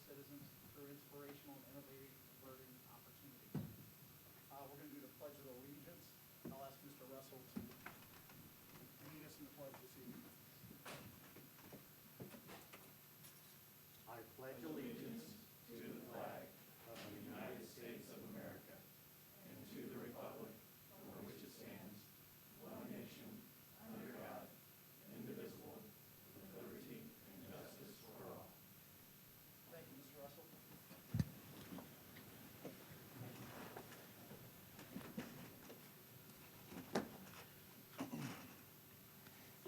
citizens through inspirational and innovative learning opportunities. We're going to do the Pledge of Allegiance. I'll ask Mr. Russell to lead us in the pledge this evening. I pledge allegiance to the flag of the United States of America and to the republic for which it stands, one nation, under God, indivisible, with liberty and justice for all. Thank you, Mr. Russell.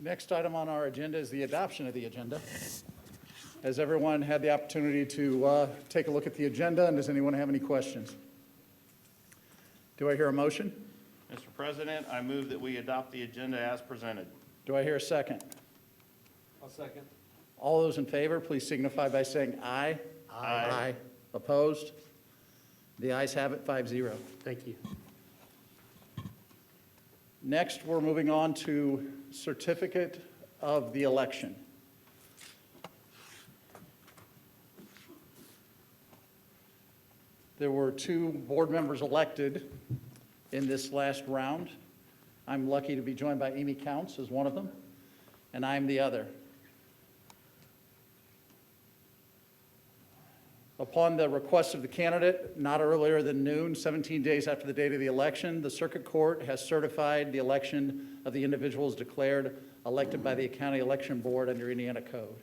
Next item on our agenda is the adoption of the agenda. Has everyone had the opportunity to take a look at the agenda, and does anyone have any questions? Do I hear a motion? Mr. President, I move that we adopt the agenda as presented. Do I hear a second? I'll second. All those in favor, please signify by saying aye. Aye. Opposed? The ayes have it, 5-0. Thank you. Next, we're moving on to certificate of the election. There were 2 board members elected in this last round. I'm lucky to be joined by Amy Counts as one of them, and I'm the other. Upon the request of the candidate, not earlier than noon, 17 days after the date of the election, the Circuit Court has certified the election of the individuals declared elected by the County Election Board under Indiana Code.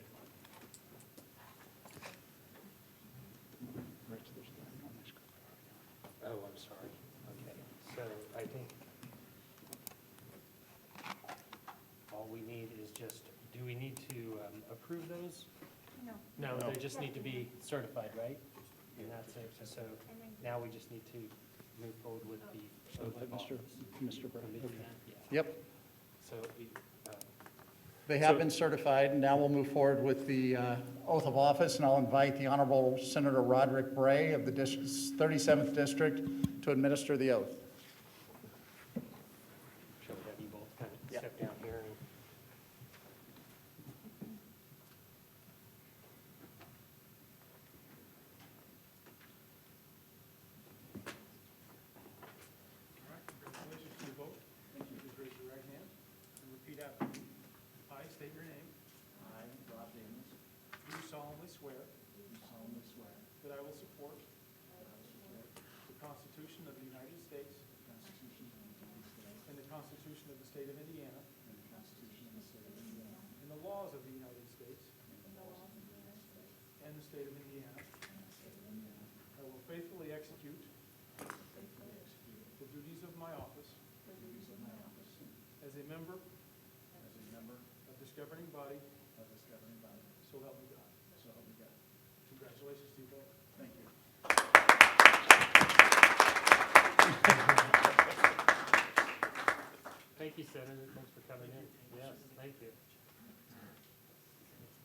Oh, I'm sorry. Okay, so I think all we need is just, do we need to approve those? No, No. they just need to be certified, right? And that's it. So now we just need to move forward with the oath of office. Mr. Brown. Can we do that? Yeah. Yep, So we, they have been certified, and now we'll move forward with the oath of office, and I'll invite the Honorable Senator Roderick Bray of the 37th District to administer the oath. shall we have you both kind of Yeah. step down here? And All right, congratulations to you both. Thank you. Please raise your right hand and repeat after me. I state your name. I, Rob Davis, Do solemnly swear do solemnly swear that I will support that I will support the Constitution of the United States the Constitution of the United States and the Constitution of the State of Indiana and the Constitution of the State of Indiana and the laws of the United States and the laws of the United States and the State of Indiana. and the State of Indiana. I will faithfully execute Faithfully execute the duties of my office the duties of my office as a member as a member of this governing body, of this governing body. so help me God. So help me God. Congratulations to you both. Thank you. Thank you, Senator. Thanks for coming in. Yes, thank you.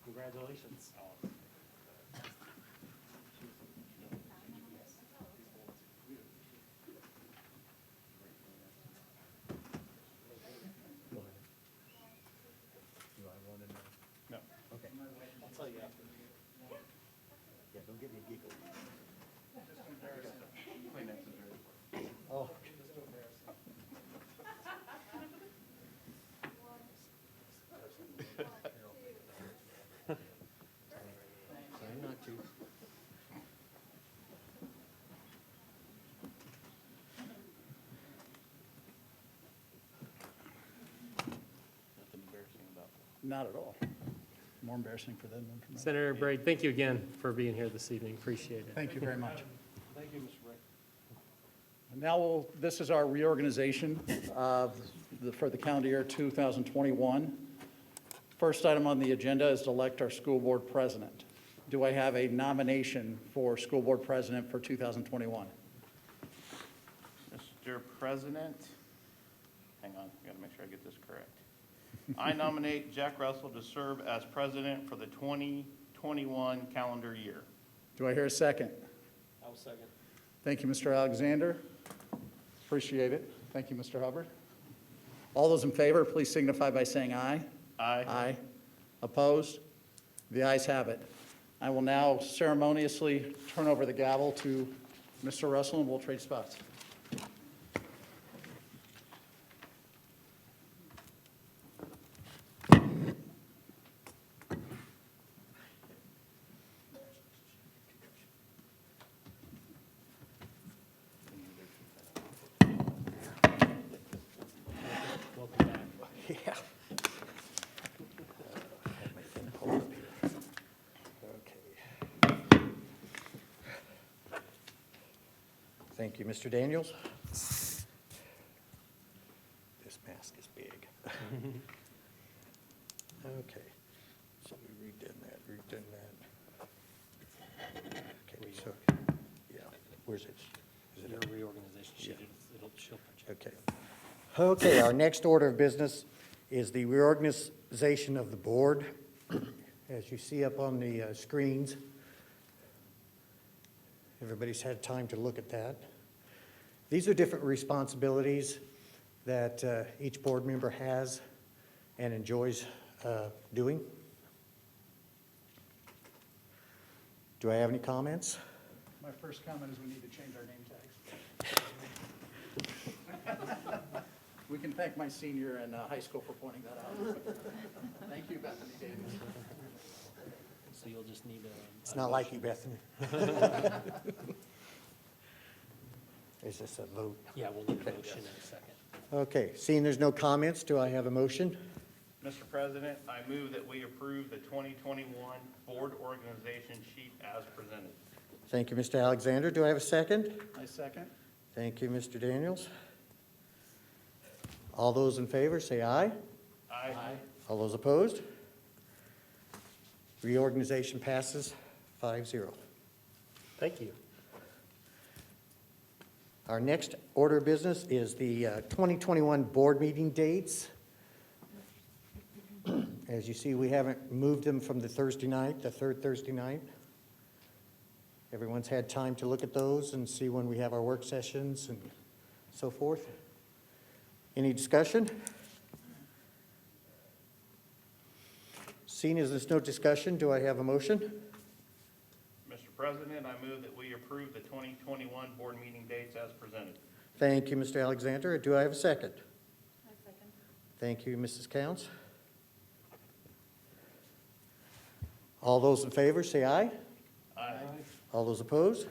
Congratulations. Do I want to know? No. Okay. I'll tell you after. Yeah, don't get me giggled. Kleenexes are- Oh. Try not to. Nothing embarrassing about that. Not at all. More embarrassing for them than for me. Senator Braid, thank you again for being here this evening. Appreciate it. Thank you very much. Thank you, Mr. Ray. Now, this is our reorganization for the calendar year 2021. First item on the agenda is to elect our school board president. Do I have a nomination for school board president for 2021? Mr. President, hang on, I got to make sure I get this correct. I nominate Jack Russell to serve as president for the 2021 calendar year. Do I hear a second? I will second. Thank you, Mr. Alexander. Appreciate it. Thank you, Mr. Hubbard. All those in favor, please signify by saying aye. Aye. Aye. Opposed? The ayes have it. I will now ceremoniously turn over the gavel to Mr. Russell, and we'll trade spots. Welcome back. Yeah. Okay. Thank you, Mr. Daniels. This mask is big. Okay, so we redone that. Okay, so, yeah, where's it? Is it Your up? reorganization sheet, she'll print you. Okay. Okay, our next order of business is the reorganization of the board. As you see up on the screens, everybody's had time to look at that. These are different responsibilities that each board member has and enjoys doing. Do I have any comments? My first comment is we need to change our name tags. We can thank my senior in high school for pointing that out. Thank you, Bethany Davis. So you'll just need a. It's not like you, Bethany. Is this a vote? Yeah, we'll need a motion in a second. Okay, seeing there's no comments, do I have a motion? Mr. President, I move that we approve the 2021 board organization sheet as presented. Thank you, Mr. Alexander. Do I have a second? I second. Thank you, Mr. Daniels. All those in favor, say aye. Aye. All those opposed? Reorganization passes 5-0. Thank you. Our next order of business is the 2021 board meeting dates. As you see, we haven't moved them from the Thursday night, the third Thursday night. Everyone's had time to look at those and see when we have our work sessions and so forth. Any discussion? Seeing as there's no discussion, do I have a motion? Mr. President, I move that we approve the 2021 board meeting dates as presented. Thank you, Mr. Alexander. Do I have a second? I second. Thank you, Mrs. Counts. All those in favor, say aye. Aye. All those opposed?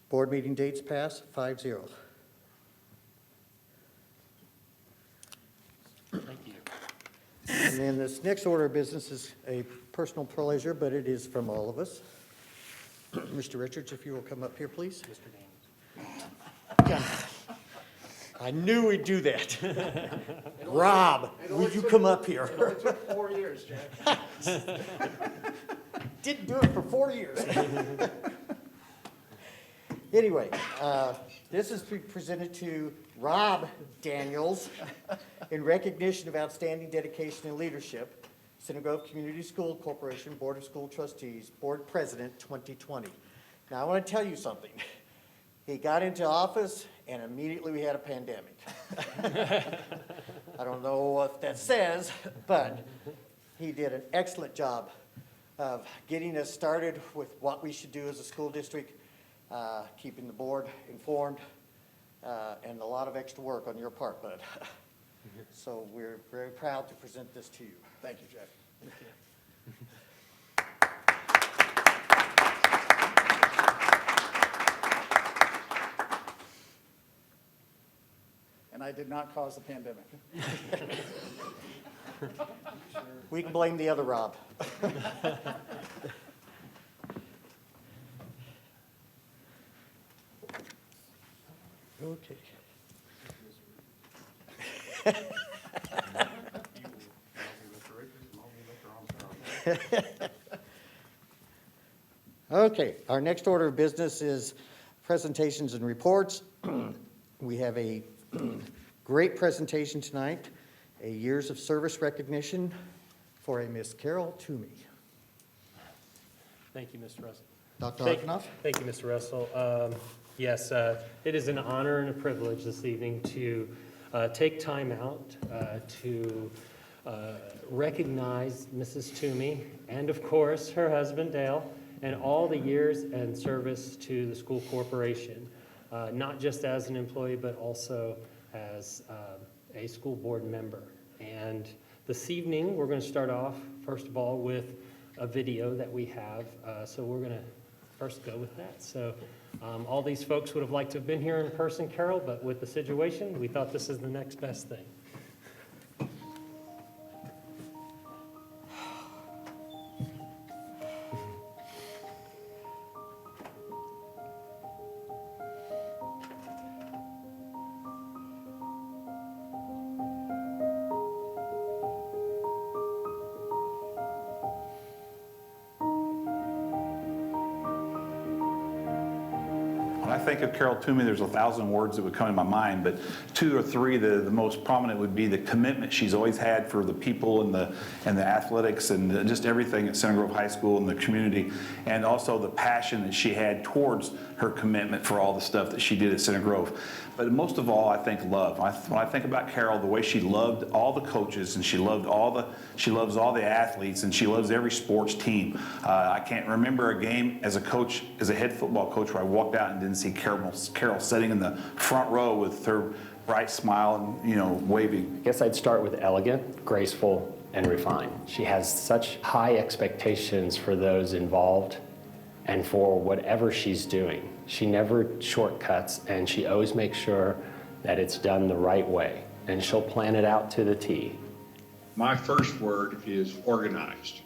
Board meeting dates pass 5-0. Thank you. And then this next order of business is a personal pleasure, but it is from all of us. Mr. Richards, if you will come up here, please. Mr. Daniels. God, I knew we'd do that. Rob, would you come up here? It only took 4 years, Jack. Didn't do it for 4 years. Anyway, this is presented to Rob Daniels in recognition of outstanding dedication and leadership, Center Grove Community School Corporation Board of School Trustees, Board President 2020. Now, I want to tell you something. He got into office and immediately we had a pandemic. I don't know what that says, but he did an excellent job of getting us started with what we should do as a school district, keeping the board informed, and a lot of extra work on your part, bud. So we're very proud to present this to you. Thank you, Jack. And I did not cause the pandemic. We can blame the other Rob. Okay. Okay, our next order of business is presentations and reports. We have a great presentation tonight, a years of service recognition for a Miss Carol Toomey. Thank you, Mr. Russell. Dr. Thank- Arkanoff? Thank you, Mr. Russell. Yes, it is an honor and a privilege this evening to take time out to recognize Mrs. Toomey and, of course, her husband, Dale, and all the years and service to the school corporation, not just as an employee, but also as a school board member. And this evening, we're going to start off, first of all, with a video that we have. So we're going to first go with that. So all these folks would have liked to have been here in person, Carol, but with the situation, we thought this is the next best thing. When I think of Carol Toomey, there's 1,000 words that would come in my mind, but 2 or 3, the most prominent would be the commitment she's always had for the people and the athletics and just everything at Center Grove High School and the community, and also the passion that she had towards her commitment for all the stuff that she did at Center Grove. But most of all, I think love. When I think about Carol, the way she loved all the coaches and she loves all the athletes and she loves every sports team. I can't remember a game as a coach, as a head football coach, where I walked out and didn't see Carol sitting in the front row with her bright smile and, waving. I guess I'd start with elegant, graceful, and refined. She has such high expectations for those involved and for whatever she's doing. She never shortcuts, and she always makes sure that it's done the right way, and she'll plan it out to the T. My first word is organized.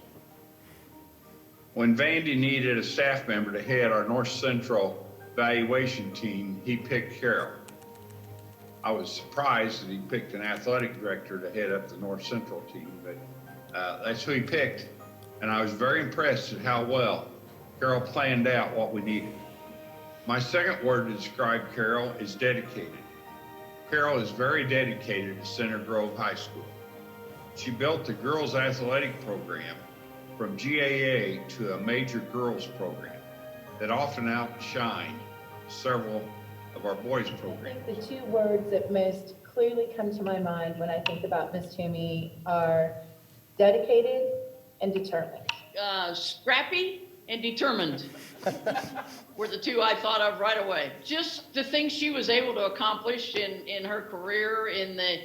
When Vandy needed a staff member to head our North Central evaluation team, he picked Carol. I was surprised that he picked an athletic director to head up the North Central team, but that's who he picked. And I was very impressed at how well Carol planned out what we needed. My second word to describe Carol is dedicated. Carol is very dedicated to Center Grove High School. She built the girls' athletic program from GAA to a major girls program that often outshined several of our boys' I programs. think the 2 words that most clearly come to my mind when I think about Ms. Toomey are dedicated and determined. Scrappy and determined were the 2 I thought of right away. Just the things she was able to accomplish in her career, in the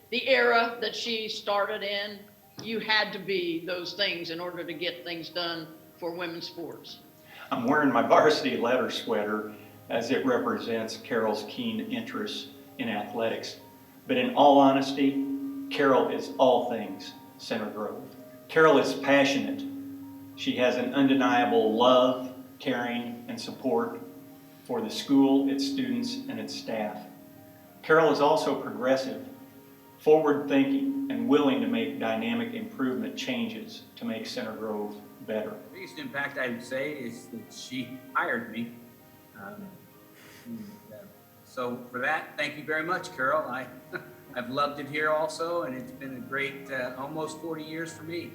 the era that she started in. You had to be those things in order to get things done for women's sports. I'm wearing my varsity letter sweater as it represents Carol's keen interest in athletics. But in all honesty, Carol is all things Center Grove. Carol is passionate. She has an undeniable love, caring, and support for the school, its students, and its staff. Carol is also progressive, forward-thinking, and willing to make dynamic improvement changes to make Center Grove better. The biggest impact I would say is that she hired me. So for that, thank you very much, Carol. I've loved it here also, and it's been a great almost 40 years for me.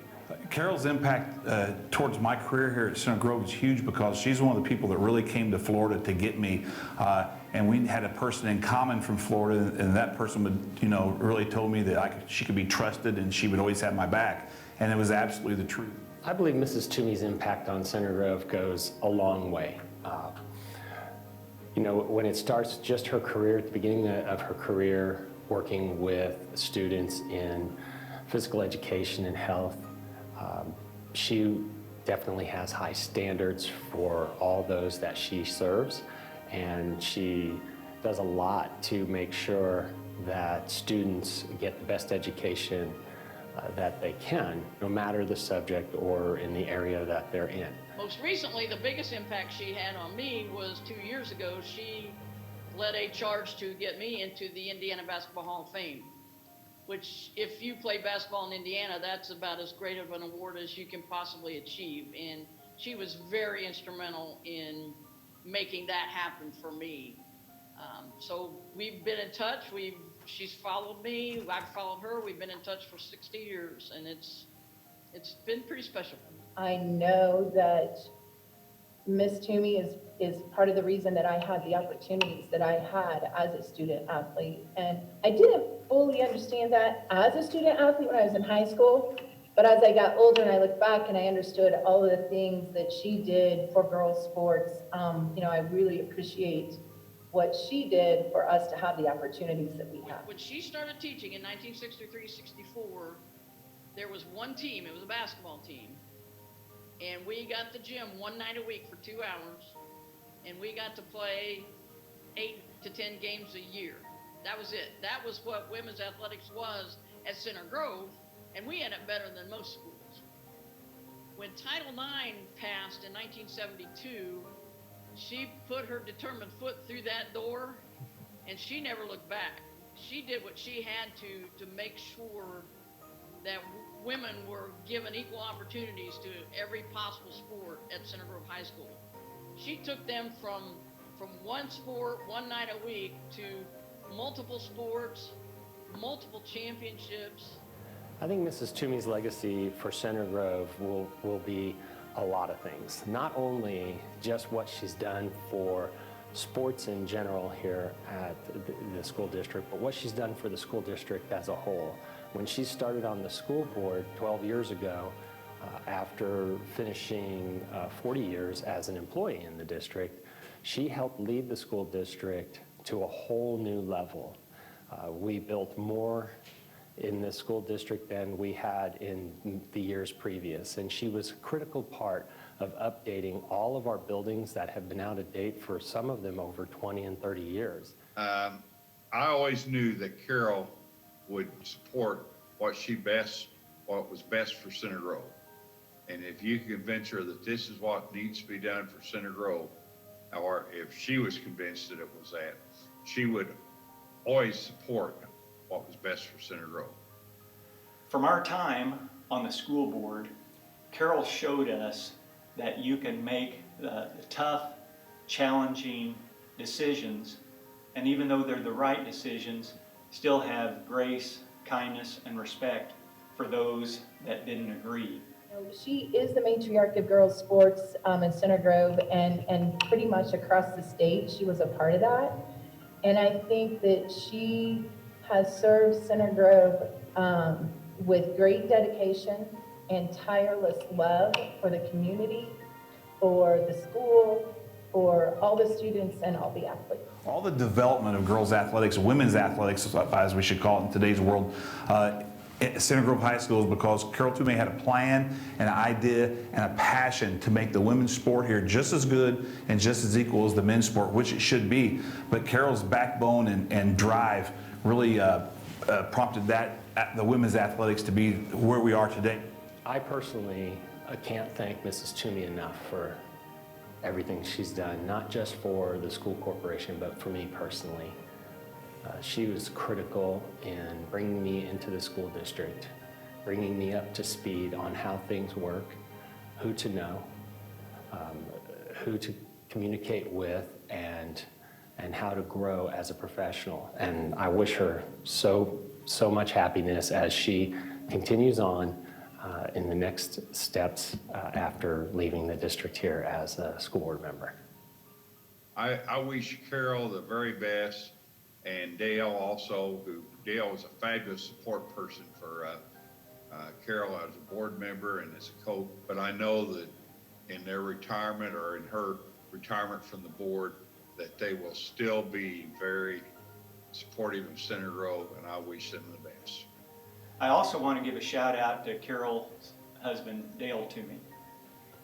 Carol's impact towards my career here at Center Grove is huge because she's one of the people that really came to Florida to get me. And we had a person in common from Florida, and that person would, really told me that she could be trusted and she would always have my back. And it was absolutely the truth. I believe Mrs. Toomey's impact on Center Grove goes a long way. When it starts just her career, at the beginning of her career, working with students in physical education and health, she definitely has high standards for all those that she serves, and she does a lot to make sure that students get the best education that they can, no matter the subject or in the area that they're in. Most recently, the biggest impact she had on me was 2 years ago. She led a charge to get me into the Indiana Basketball Hall of Fame, which, if you play basketball in Indiana, that's about as great of an award as you can possibly achieve. And she was very instrumental in making that happen for me. So we've been in touch. She's followed me. I've followed her. We've been in touch for 60 years, and it's been pretty special. I know that Miss Toomey is part of the reason that I had the opportunities that I had as a student athlete. And I didn't fully understand that as a student athlete when I was in high school, but as I got older and I look back and I understood all of the things that she did for girls' sports, I really appreciate what she did for us to have the opportunities that we have. When she started teaching in 1963-64, there was one team, it was a basketball team, and we got the gym one night a week for 2 hours, and we got to play 8 to 10 games a year. That was it. That was what women's athletics was at Center Grove, and we had it better than most schools. When Title IX passed in 1972, she put her determined foot through that door, and she never looked back. She did what she had to make sure that women were given equal opportunities to every possible sport at Center Grove High School. She took them from one sport, one night a week, to multiple sports, multiple championships. I think Mrs. Toomey's legacy for Center Grove will be a lot of things. Not only just what she's done for sports in general here at the school district, but what she's done for the school district as a whole. When she started on the school board 12 years ago, after finishing 40 years as an employee in the district, she helped lead the school district to a whole new level. We built more in the school district than we had in the years previous. And she was a critical part of updating all of our buildings that have been out of date for some of them over 20 and 30 years. I always knew that Carol would support what was best for Center Grove. And if you could convince her that this is what needs to be done for Center Grove, or if she was convinced that it was that, she would always support what was best for Center Grove. From our time on the school board, Carol showed us that you can make the tough, challenging decisions, and even though they're the right decisions, still have grace, kindness, and respect for those that didn't agree. She is the matriarch of girls' sports in Center Grove, and pretty much across the state, she was a part of that. And I think that she has served Center Grove with great dedication and tireless love for the community, for the school, for all the students and all the athletes. All the development of girls' athletics, women's athletics, as we should call it in today's world, at Center Grove High School is because Carol Toomey had a plan, an idea, and a passion to make the women's sport here just as good and just as equal as the men's sport, which it should be. But Carol's backbone and drive really prompted the women's athletics to be where we are today. I personally can't thank Mrs. Toomey enough for everything she's done, not just for the school corporation, but for me personally. She was critical in bringing me into the school district, bringing me up to speed on how things work, who to know, who to communicate with, and how to grow as a professional. And I wish her so much happiness as she continues on in the next steps after leaving the district here as a school board member. I wish Carol the very best, and Dale also, Dale was a fabulous support person for Carol as a board member and as a coach. But I know that in their retirement or in her retirement from the board, that they will still be very supportive of Center Grove, and I wish them the best. I also want to give a shout out to Carol's husband, Dale Toomey.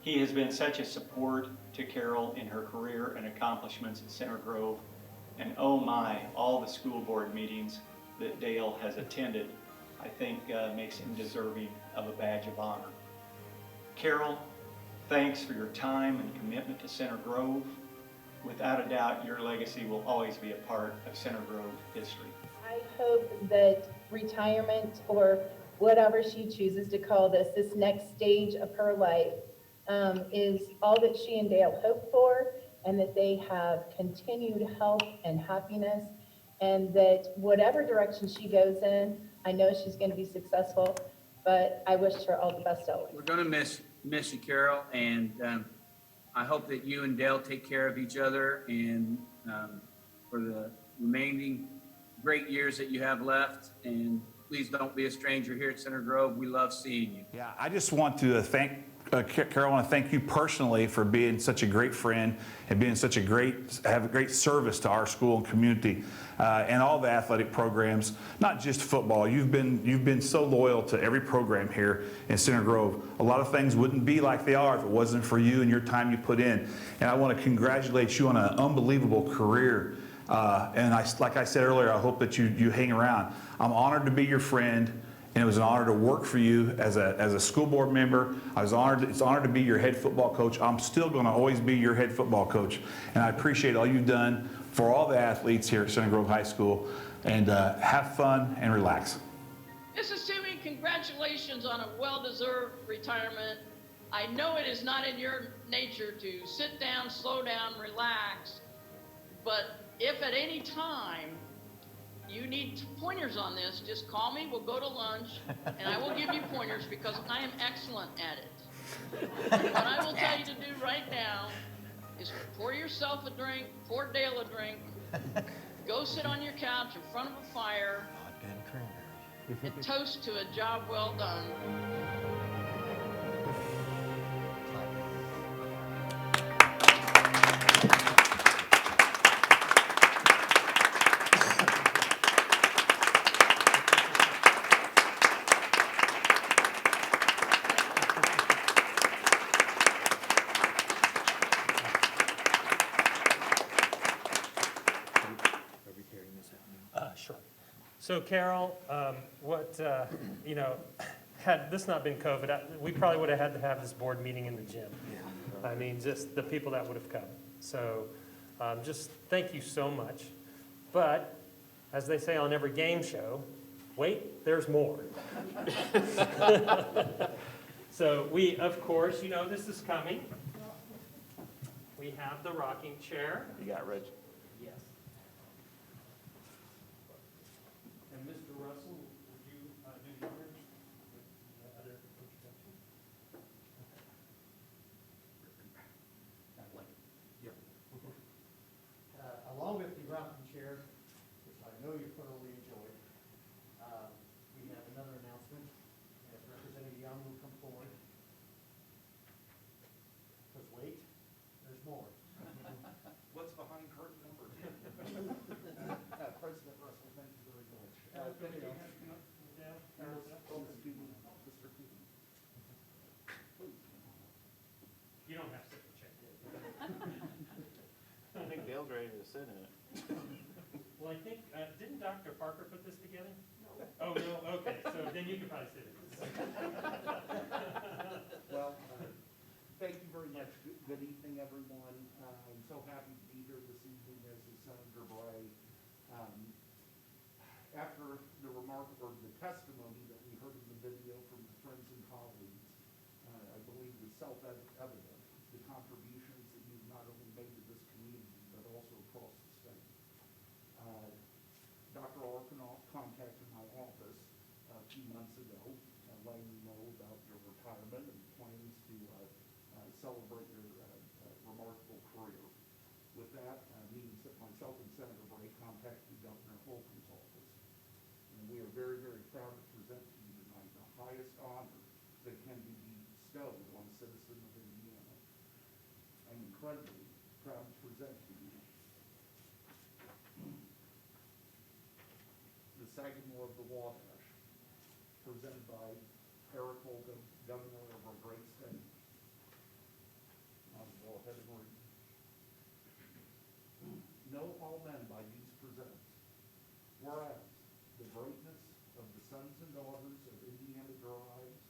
He has been such a support to Carol in her career and accomplishments at Center Grove. And oh my, all the school board meetings that Dale has attended, I think makes him deserving of a badge of honor. Carol, thanks for your time and commitment to Center Grove. Without a doubt, your legacy will always be a part of Center Grove history. I hope that retirement, or whatever she chooses to call this next stage of her life, is all that she and Dale hope for, and that they have continued health and happiness, and that whatever direction she goes in, I know she's going to be successful, but I wish her all the best always. We're going to miss you, Carol, and I hope that you and Dale take care of each other and for the remaining great years that you have left. And please don't be a stranger here at Center Grove. We love seeing you. Yeah, I just want to thank, Carol, I want to thank you personally for being such a great friend and being such a great service to our school and community and all the athletic programs, not just football. You've been so loyal to every program here in Center Grove. A lot of things wouldn't be like they are if it wasn't for you and your time you put in. And I want to congratulate you on an unbelievable career. Like I said earlier, I hope that you hang around. I'm honored to be your friend, and it was an honor to work for you as a school board member. It's an honor to be your head football coach. I'm still going to always be your head football coach, and I appreciate all you've done for all the athletes here at Center Grove High School. And have fun and relax. Mrs. Toomey, congratulations on a well-deserved retirement. I know it is not in your nature to sit down, slow down, relax, but if at any time you need pointers on this, just call me, we'll go to lunch, and I will give you pointers because I am excellent at it. What I will tell you to do right now is pour yourself a drink, pour Dale a drink, go sit on your couch in front of a fire, and toast to a job well done. Sure. So Carol, had this not been COVID, we probably would have had to have this board meeting in the gym. I mean, just the people that would have come. So just thank you so much. But as they say on every game show, wait, there's more. So we, of course, this is coming. We have the rocking chair. You got it, Reg. Yes. And Mr. Russell, would you do the honors with the other introduction? Along with the rocking chair, which I know you thoroughly enjoyed, we have another announcement. As Representative Young will come forward. Because wait, there's more. What's behind curtain number 10? President Russell, thank you very much. You don't have to check it. I think Dale's ready to sit in it. Well, I think, didn't Dr. Parker put this together? No. Oh, no, okay, so then you can probably sit in it. Well, thank you very much. Good evening, everyone. I'm so happy to be here this evening as is Senator Bray. After the testimony that we heard in the video from the friends and colleagues, I believe was self-evident, the contributions that you've not only made to this community, but also across the state. Dr. Arkanoff contacted my office a few months ago, letting me know about your retirement and plans to celebrate your remarkable career. With that means that myself and Senator Bray contacted Governor Holcomb's office. And we are very, very proud to present to you tonight the highest honor that can be bestowed on a citizen of Indiana. I'm incredibly proud to present to you the Sagamore of the Wabash, presented by Eric Holcomb, Governor of our great state. I'll go ahead and read. Know all men by these presents. Whereas the greatness of the sons and daughters of Indiana derives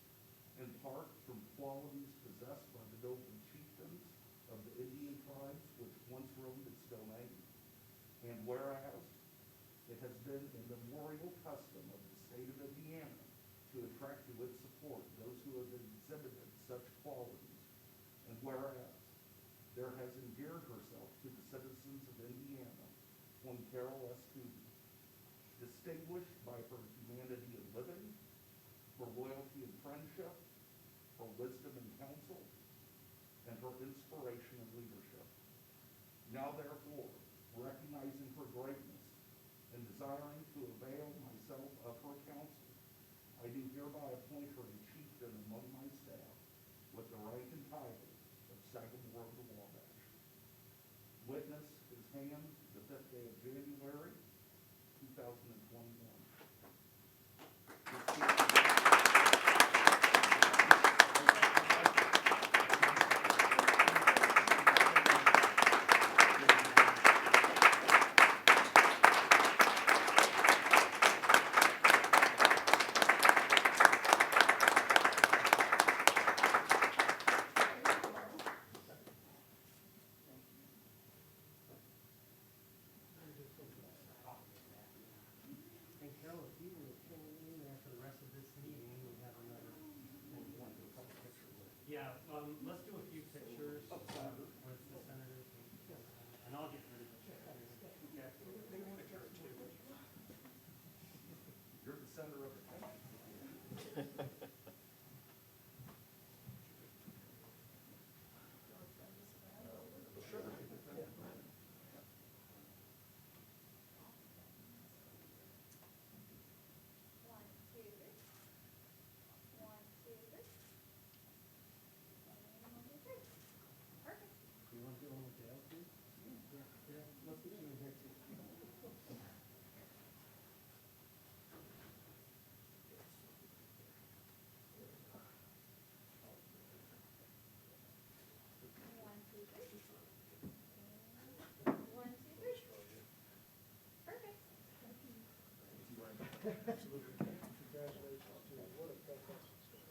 in part from qualities possessed by the noble chieftains of the Indian tribes which once roamed its domain. And whereas it has been a memorial custom of the state of Indiana to attract to its support those who have exhibited such qualities. And whereas there has endeared herself to the citizens of Indiana one Carol S. Toomey, distinguished by her humanity in living, her loyalty and friendship, her wisdom and counsel, and and her inspiration and leadership. Now therefore, recognizing her greatness and desiring to avail myself of her counsel, I do hereby appoint her a chieftain among my staff with the rank and title of Sagamore of the Wabash. Witness is hand the 5th day of January, 2021. And Carol, if you will fill in there for the rest of this meeting, we have another. Yeah, let's do a few pictures with the senators, and I'll get rid of the check. You're the center of attention. You want to do one with Dale too? Yeah, let's get you in here too. Congratulations to you. What a fantastic story.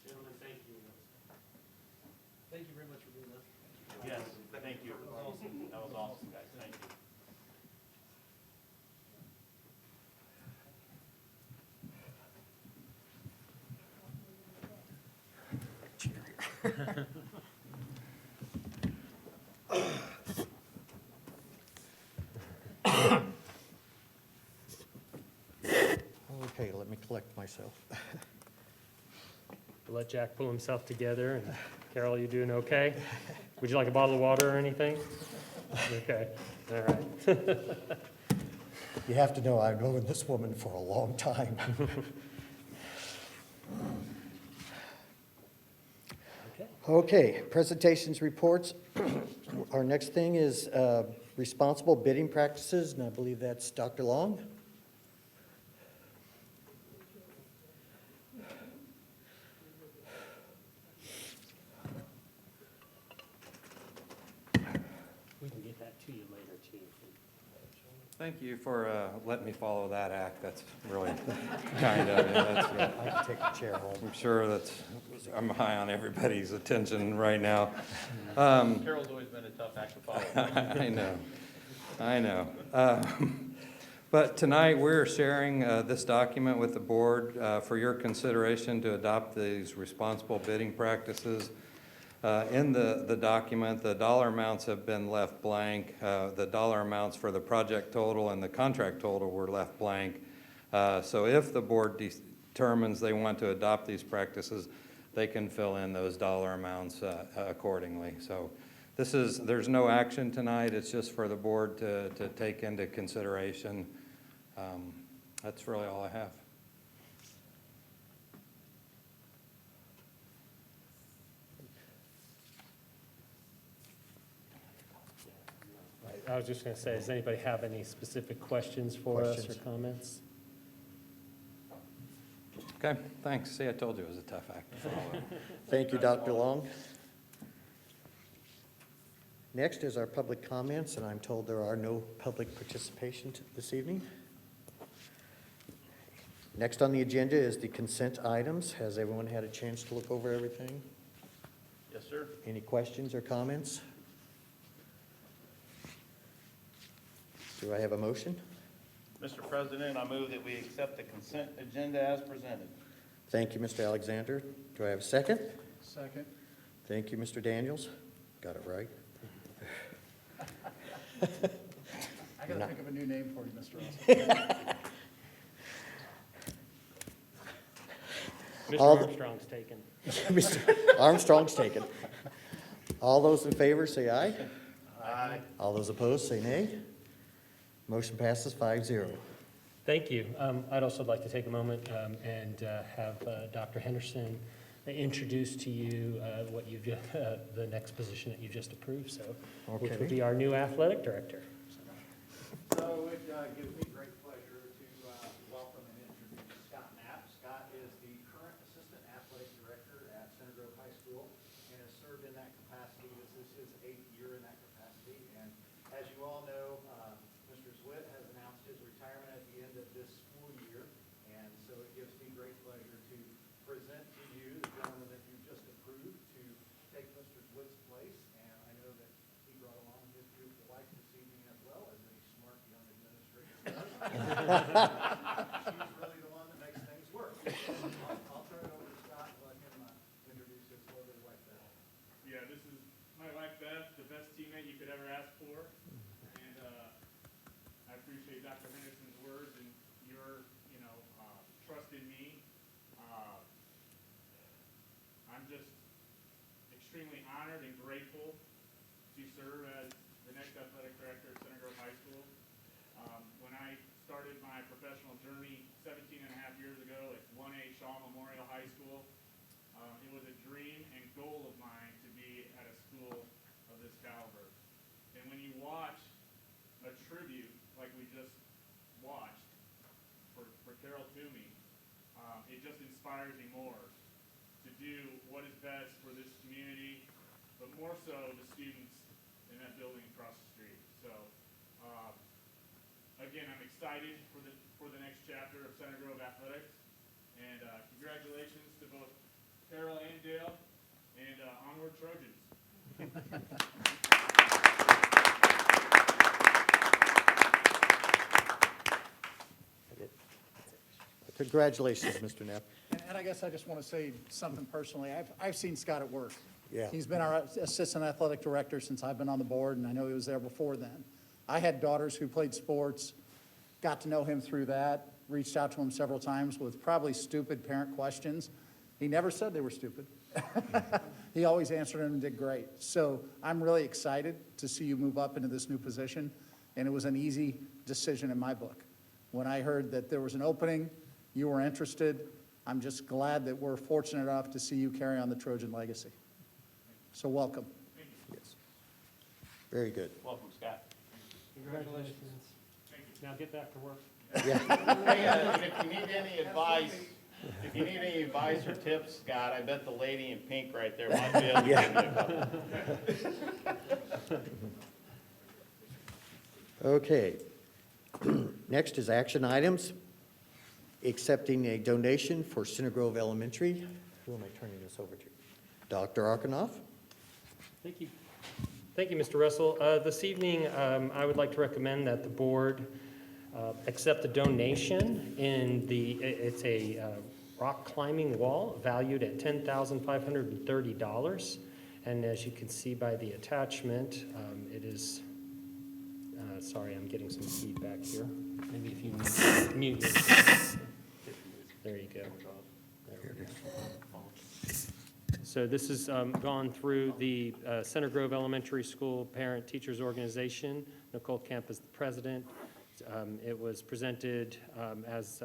Gentlemen, thank you. Thank you very much for doing that. Yes, thank you. That was awesome, guys. Thank you. Okay, let me collect myself. Let Jack pull himself together, and Carol, you doing okay? Would you like a bottle of water or anything? Okay, all right. You have to know, I've known this woman for a long time. Okay. Okay, presentations, reports. Our next thing is responsible bidding practices, and I believe that's Dr. Long. We can get that to you later too. Thank you for letting me follow that act. That's really kind of you. I can take the chair home. I'm sure I'm high on everybody's attention right now. Carol's always been a tough act to follow. I know. But tonight, we're sharing this document with the board for your consideration to adopt these responsible bidding practices. In the document, the dollar amounts have been left blank. The dollar amounts for the project total and the contract total were left blank. So if the board determines they want to adopt these practices, they can fill in those dollar amounts accordingly. So there's no action tonight. It's just for the board to take into consideration. That's really all I have. I was just going to say, does anybody have any specific questions for us or comments? Okay, thanks. See, I told you it was a tough act to follow. Thank you, Dr. Long. Next is our public comments, and I'm told there are no public participation this evening. Next on the agenda is the consent items. Has everyone had a chance to look over everything? Yes, sir. Any questions or comments? Do I have a motion? Mr. President, I move that we accept the consent agenda as presented. Thank you, Mr. Alexander. Do I have a second? Second. Thank you, Mr. Daniels. Got it right. I got to think of a new name for you, Mr. Russell. Mr. All the- Armstrong's taken. Mr. Armstrong's taken. All those in favor, say aye. Aye. All those opposed, say nay. Motion passes 5-0. Thank you. I'd also like to take a moment and have Dr. Henderson introduce to you what you've, the next position that you just approved, so, which would Okay. be our new athletic director. So it gives me great pleasure to welcome and introduce Scott Knapp. Scott is the current Assistant Athletic Director at Center Grove High School and has served in that capacity. This is his 8th year in that capacity. And as you all know, Mr. Zwitt has announced his retirement at the end of this school year. And so it gives me great pleasure to present to you the gentleman that you just approved to take Mr. Zwitt's place. And I know that he brought along his beautiful wife this evening as well as a smart young administrator does. She's really the one that makes things work. I'll turn it over to Scott and let him introduce his lovely wife there. Yeah, this is my wife Beth, the best teammate you could ever ask for. And I appreciate Dr. Henderson's words and your, trust in me. I'm just extremely honored and grateful to serve as the next athletic director at Center Grove High School. When I started my professional journey 17 and a half years ago at 1A Shaw Memorial High School, it was a dream and goal of mine to be at a school of this caliber. And when you watch a tribute like we just watched for Carol Toomey, it just inspires me more to do what is best for this community, but more so the students in that building across the street. So, again, I'm excited for the next chapter of Center Grove Athletics, and congratulations to both Carol and Dale, and onward Trojans. Congratulations, Mr. Knapp. And I guess I just want to say something personally. I've seen Scott at work. Yeah. He's been our assistant athletic director since I've been on the board, and I know he was there before then. I had daughters who played sports, got to know him through that, reached out to him several times with probably stupid parent questions. He never said they were stupid. He always answered them and did great. So I'm really excited to see you move up into this new position, and it was an easy decision in my book. When I heard that there was an opening, you were interested, I'm just glad that we're fortunate enough to see you carry on the Trojan legacy. So welcome. Yes. Very good. Welcome, Scott. Congratulations. Now get back to work. Yeah. Hey, and if you need any advice or tips, Scott, I bet the lady in pink right there might be able to give you a couple. Okay. Next is action items. Accepting a donation for Center Grove Elementary. Who am I turning this over to? Dr. Arkanoff? Thank you. Thank you, Mr. Russell. This evening, I would like to recommend that the board accept a donation in it's a rock climbing wall valued at $10,530. And as you can see by the attachment, it is, sorry, I'm getting some feedback here. Maybe if you mute it. There you go. There we go. So this has gone through the Center Grove Elementary School Parent Teachers Organization. Nicole Kemp is the president. It was presented as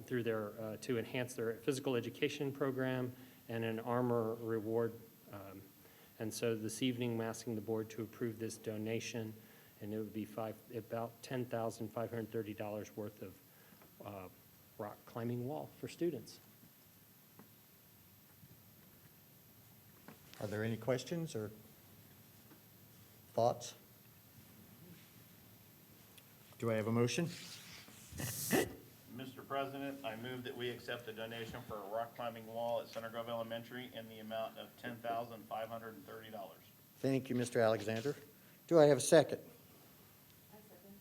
through their to enhance their physical education program and an armor reward. And so this evening, I'm asking the board to approve this donation, and it would be about $10,530 worth of rock climbing wall for students. Are there any questions or thoughts? Do I have a motion? Mr. President, I move that we accept a donation for a rock climbing wall at Center Grove Elementary in the amount of $10,530. Thank you, Mr. Alexander. Do I have a second? I second.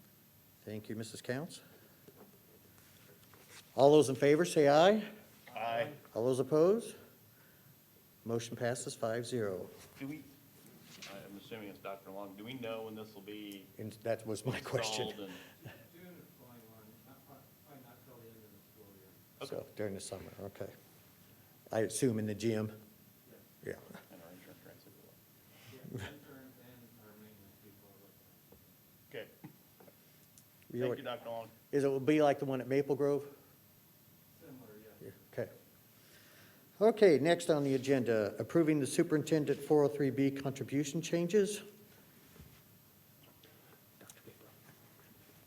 Thank you, Mrs. Counts. All those in favor, say aye. Aye. All those opposed? Motion passes 5-0. Do we, I'm assuming it's Dr. Long, do we know when this will be And that was my question. installed and- June of '21, probably not till the end of the school year. So during the summer, okay. I assume in the gym? Yeah. And our insurance rates will go up. Okay. Thank you, Dr. Long. Is it will be like the one at Maple Grove? Similar, yes. Okay. Okay, next on the agenda, approving the superintendent 403B contribution changes.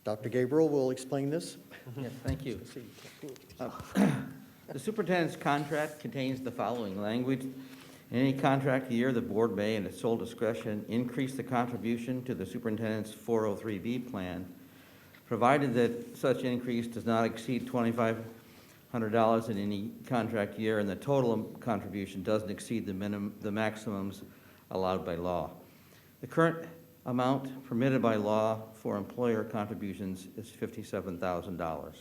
Dr. Gabriel will explain this. Yes, thank you. The superintendent's contract contains the following language. In any contract year, the board may, in its sole discretion, increase the contribution to the superintendent's 403B plan, provided that such increase does not exceed $2,500 in any contract year, and the total contribution doesn't exceed the maximums allowed by law. The current amount permitted by law for employer contributions is $57,000.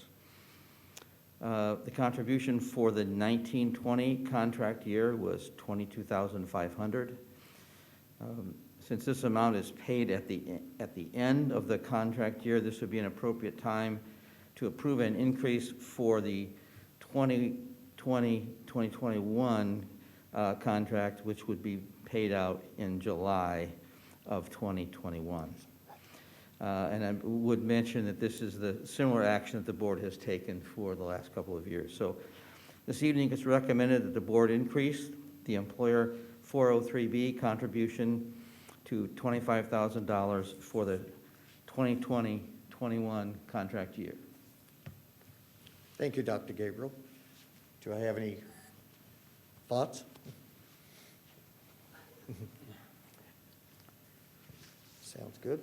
The contribution for the 1920 contract year was $22,500. Since this amount is paid at the end of the contract year, this would be an appropriate time to approve an increase for the 2020-2021 contract, which would be paid out in July of 2021. And I would mention that this is the similar action that the board has taken for the last couple of years. So this evening it's recommended that the board increase the employer 403B contribution to $25,000 for the 2020-21 contract year. Thank you, Dr. Gabriel. Do I have any thoughts? Sounds good.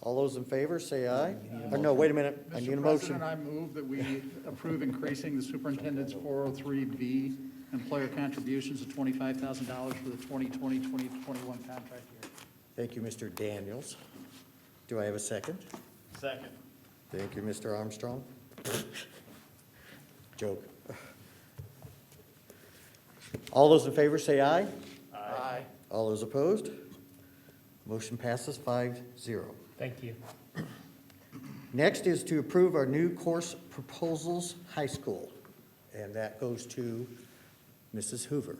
All those in favor, say aye. Or no, wait a minute, I need a Mr. motion. President, I move that we approve increasing the superintendent's 403B employer contributions to $25,000 for the 2020-2021 contract year. Thank you, Mr. Daniels. Do I have a second? Second. Thank you, Mr. Armstrong. Joke. All those in favor say aye. Aye. All those opposed? Motion passes 5-0. Thank you. Next is to approve our new course proposals, high school, and that goes to Mrs. Hoover.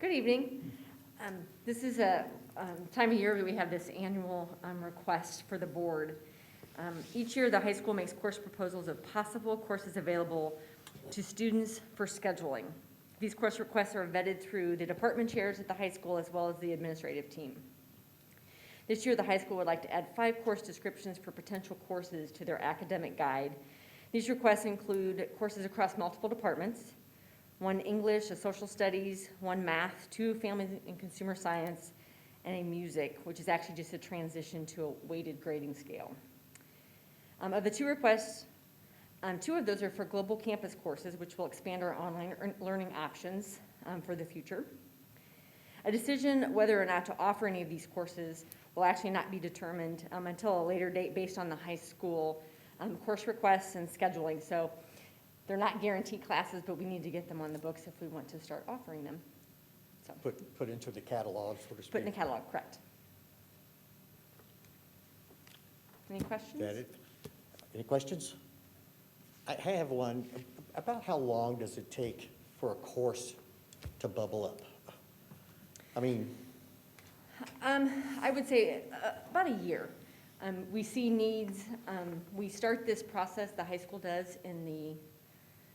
Good evening. This is a time of year that we have this annual request for the board. Each year, the high school makes course proposals of possible courses available to students for scheduling. These course requests are vetted through the department chairs at the high school as well as the administrative team. This year, the high school would like to add 5 course descriptions for potential courses to their academic guide. These requests include courses across multiple departments, 1 English, a social studies, 1 math, 2 family and consumer science, and a music, which is actually just a transition to a weighted grading scale. Of the 2 requests, 2 of those are for global campus courses, which will expand our online learning options for the future. A decision whether or not to offer any of these courses will actually not be determined until a later date based on the high school course requests and scheduling. So they're not guaranteed classes, but we need to get them on the books if we want to start offering them. So Put into the catalog, so to speak. put in the catalog, correct. Any questions? That it? Any questions? I have one. About how long does it take for a course to bubble up? I mean, I would say about a year. We see needs. We start this process, the high school does,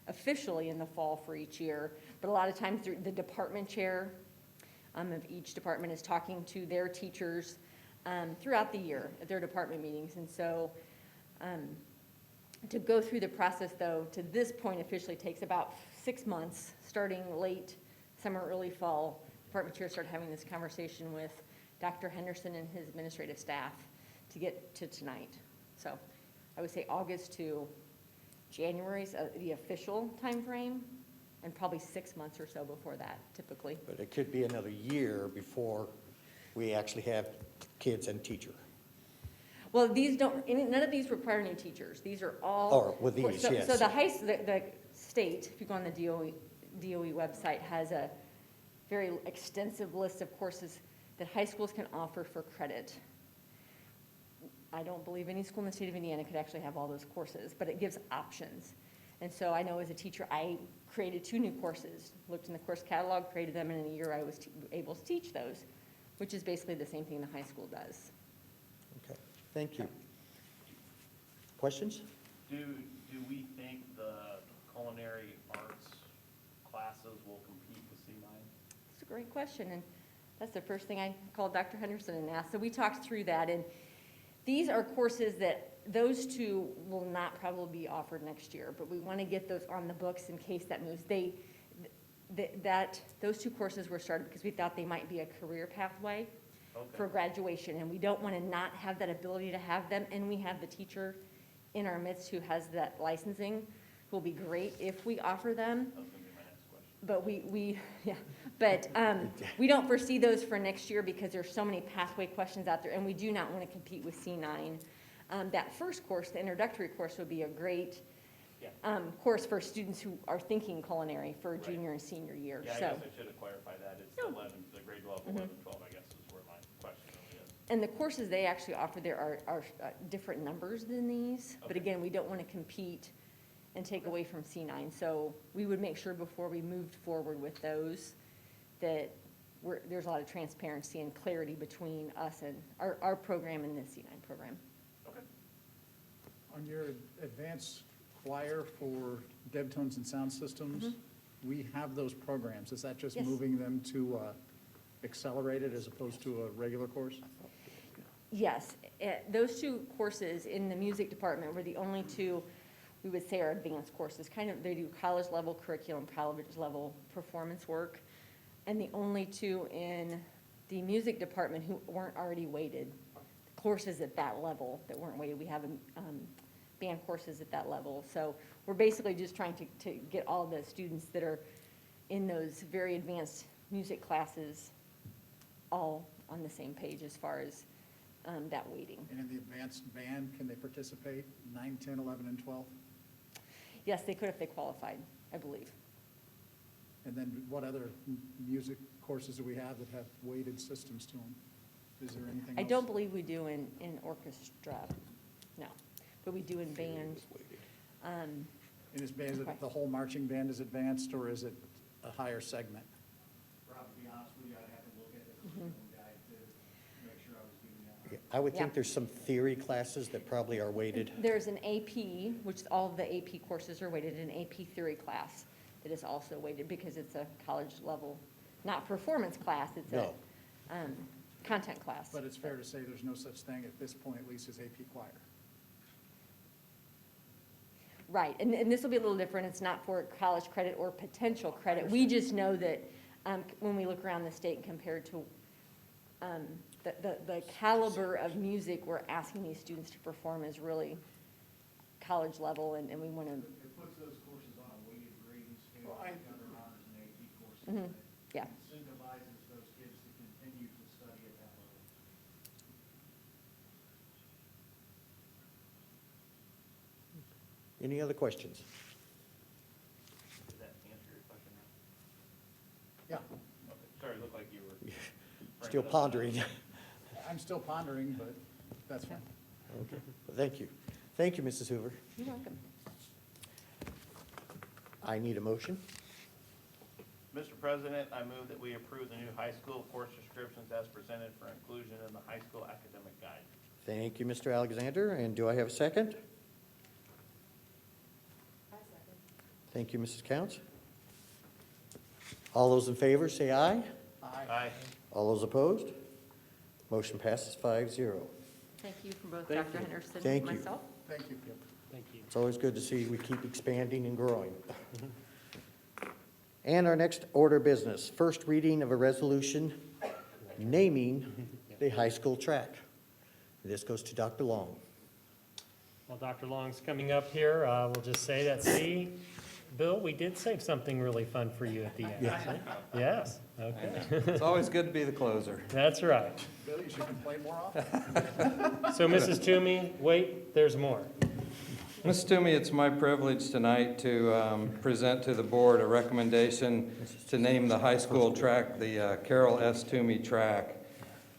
officially in the fall for each year, but a lot of times the department chair of each department is talking to their teachers throughout the year at their department meetings. And so to go through the process, though, to this point officially takes about 6 months, starting late summer, early fall. Department chairs start having this conversation with Dr. Henderson and his administrative staff to get to tonight. So I would say August to January is the official time frame, and probably 6 months or so before that, typically. but it could be another year before we actually have kids and teacher. Well, none of these require any teachers. These are all. Or with these, so, yes. So the state, if you go on the DOE website, has a very extensive list of courses that high schools can offer for credit. I don't believe any school in the state of Indiana could actually have all those courses, but it gives options. And so I know as a teacher, I created 2 new courses, looked in the course catalog, created them, and in a year I was able to teach those, which is basically the same thing the high school does. Okay, thank you. Questions? Do we think the culinary arts classes will compete with C9? That's a great question, and that's the first thing I called Dr. Henderson and asked. So we talked through that, and these are courses that those 2 will not probably be offered next year, but we want to get those on the books in case that moves. Those 2 courses were started because we thought they might be a career pathway for graduation, and we don't want to not have that ability to have them, and we have the teacher in our midst who has that licensing, who will be great if we offer them. That was gonna be my next question. But we don't foresee those for next year because there's so many pathway questions out there, and we do not want to compete with C9. That first course, the introductory course, would be a great course for students who are thinking culinary for junior and senior year. Yeah, I So, guess I should have clarified that. It's the grade 11, 12, I guess is where my question really is. and the courses they actually offer there are different numbers than these, but again, we don't want to compete and take away from C9. So we would make sure before we moved forward with those that there's a lot of transparency and clarity between us and our program and the C9 program. On your advanced choir for Debtones and sound systems, we have those programs. Is that just Yes. moving them to accelerated as opposed to a regular course? Yes, those 2 courses in the music department were the only 2 we would say are advanced courses. Kind of, they do college level curriculum, college level performance work. And the only 2 in the music department who weren't already weighted, courses at that level that weren't weighted. We have band courses at that level. So we're basically just trying to get all the students that are in those very advanced music classes all on the same page as far as that weighting. And in the advanced band, can they participate 9, 10, 11, and 12? Yes, they could if they qualified, I believe. And then what other music courses do we have that have weighted systems to them? Is there anything else? I don't believe we do in orchestra, no, but we do in band. And is the whole marching band is advanced, or is it a higher segment? Rob, to be honest with you, I'd have to look at the curriculum guide to make sure I was giving that. I would think Yeah. there's some theory classes that probably are weighted. There's an AP, which all of the AP courses are weighted, an AP theory class that is also weighted because it's a college level, not performance class, it's a content class. But it's fair to say there's no such thing at this point, at least, as AP choir. Right, and this will be a little different. It's not for college credit or potential credit. We just know that when we look around the state compared to the caliber of music we're asking these students to perform is really college level, and we want to. It puts those courses on a weighted grading scale, Well, like other honors and AP courses. Yeah. Incentivizes those kids to continue to study at that level. Any other questions? Did that answer your question? Yeah, Okay, sorry, it looked like you were. Still pondering. I'm still pondering, but that's fine. Okay, well, thank you. Thank you, Mrs. Hoover. You're welcome. I need a motion. Mr. President, I move that we approve the new high school course descriptions as presented for inclusion in the high school academic guide. Thank you, Mr. Alexander, and do I have a second? Thank you, Mrs. Counts. All those in favor, say aye. Aye. All those opposed? Motion passes 5-0. Thank you from both Thank Dr. you. Henderson Thank and you. myself. Thank you. Thank you. It's always good to see we keep expanding and growing. And our next order of business, first reading of a resolution naming the high school track. This goes to Dr. Long. While Dr. Long's coming up here, we'll just say that, see, Bill, we did save something really fun for you at the end. Yes, okay. It's always good to be the closer. That's right. Bill, you should complain more often. So Mrs. Toomey, wait, there's more. Ms. Toomey, it's my privilege tonight to present to the board a recommendation to name the high school track the Carol S. Toomey track.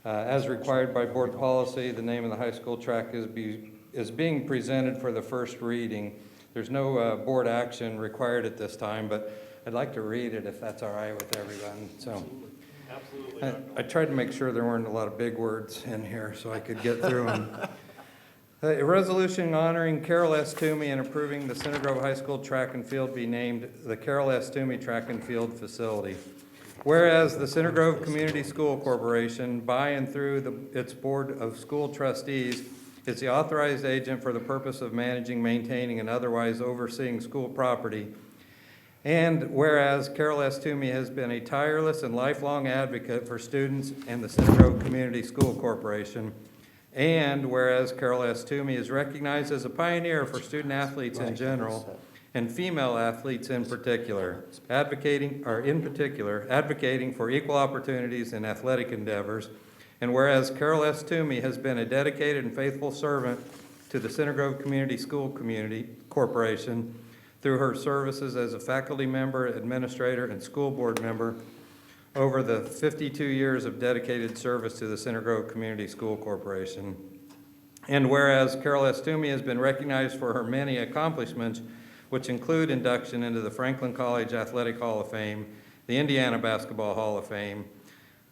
As required by board policy, the name of the high school track is being presented for the first reading. There's no board action required at this time, but I'd like to read it if that's all right with everyone. So, Absolutely. I tried to make sure there weren't a lot of big words in here so I could get through them. A resolution honoring Carol S. Toomey and approving the Center Grove High School track and field be named the Carol S. Toomey Track and Field Facility. Whereas the Center Grove Community School Corporation, by and through its Board of School Trustees, is the authorized agent for the purpose of managing, maintaining, and otherwise overseeing school property. And whereas Carol S. Toomey has been a tireless and lifelong advocate for students and the Center Grove Community School Corporation. And whereas Carol S. Toomey is recognized as a pioneer for student athletes in general and female athletes in particular, advocating for equal opportunities in athletic endeavors. And whereas Carol S. Toomey has been a dedicated and faithful servant to the Center Grove Community School Corporation through her services as a faculty member, administrator, and school board member over the 52 years of dedicated service to the Center Grove Community School Corporation. And whereas Carol S. Toomey has been recognized for her many accomplishments, which include induction into the Franklin College Athletic Hall of Fame, the Indiana Basketball Hall of Fame,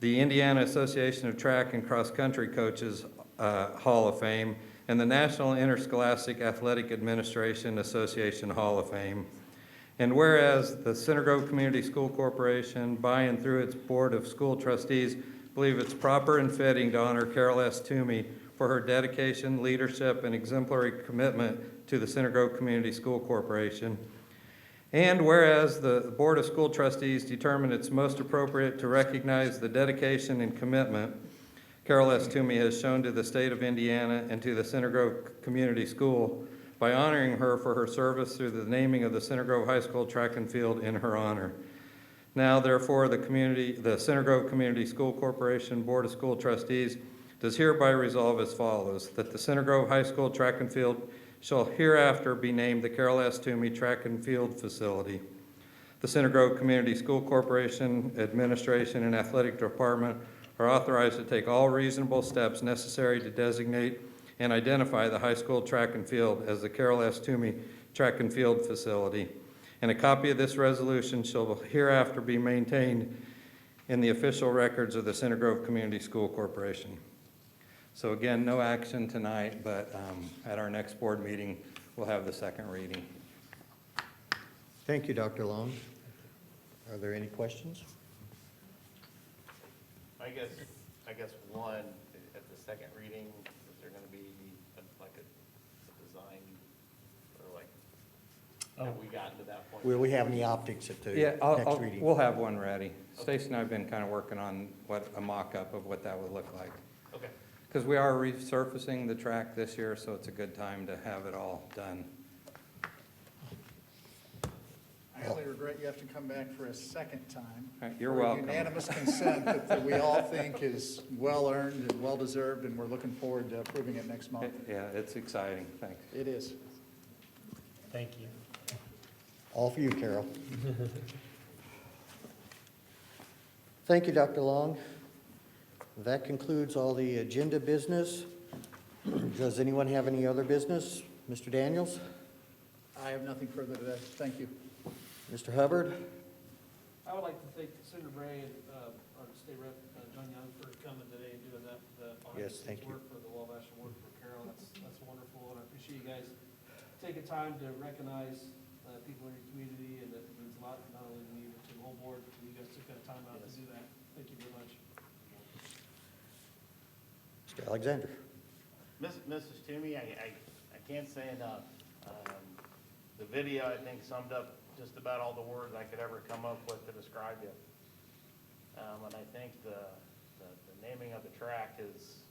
the Indiana Association of Track and Cross Country Coaches Hall of Fame, and the National Interscholastic Athletic Administration Association Hall of Fame. And whereas the Center Grove Community School Corporation, by and through its Board of School Trustees, believe it's proper and fitting to honor Carol S. Toomey for her dedication, leadership, and exemplary commitment to the Center Grove Community School Corporation. And whereas the Board of School Trustees determined it's most appropriate to recognize the dedication and commitment Carol S. Toomey has shown to the state of Indiana and to the Center Grove Community School by honoring her for her service through the naming of the Center Grove High School track and field in her honor. Now, therefore, the Center Grove Community School Corporation Board of School Trustees does hereby resolve as follows, that the Center Grove High School track and field shall hereafter be named the Carol S. Toomey Track and Field Facility. The Center Grove Community School Corporation Administration and Athletic Department are authorized to take all reasonable steps necessary to designate and identify the high school track and field as the Carol S. Toomey Track and Field Facility. And a copy of this resolution shall hereafter be maintained in the official records of the Center Grove Community School Corporation. So again, no action tonight, but at our next board meeting, we'll have the second reading. Thank you, Dr. Long. Are there any questions? I guess one, at the second reading, is there gonna be a design, or like, have we gotten to that point? Will we have any optics at the next reading? We'll have one ready. Stacy and I have been kind of working on a mock-up of what that would look like. Okay. Because we are resurfacing the track this year, so it's a good time to have it all done. I only regret you have to come back for a second time. You're for welcome. Unanimous consent that we all think is well-earned and well-deserved, and we're looking forward to approving it next month. Yeah, it's exciting. Thanks. It is. Thank you. All for you, Carol. Thank you, Dr. Long. That concludes all the agenda business. Does anyone have any other business? Mr. Daniels? I have nothing further today. Thank you. Mr. Hubbard? I would like to thank Senator Bray and our state rep, John Young, for coming today and doing that, Yes, thank you. work for the Wabash Award for Carol. That's wonderful, and I appreciate you guys taking time to recognize people in your community, and that means a lot, not only to me, but to the whole board. You guys took that time out to do that. Thank you very much. Mr. Alexander? Mrs. Toomey, I can't say enough. The video, I think, summed up just about all the words I could ever come up with to describe you. And I think the naming of the track is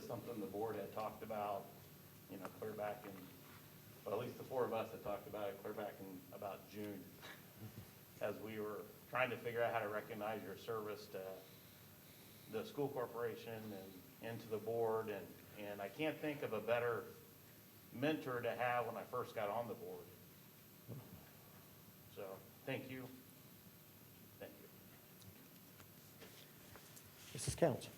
something the board had talked about, clear back in, well, at least the four of us had talked about it clear back in about June, as we were trying to figure out how to recognize your service to the school corporation and to the board. And I can't think of a better mentor to have when I first got on the board. So, thank you. Thank you. Mrs. Counts?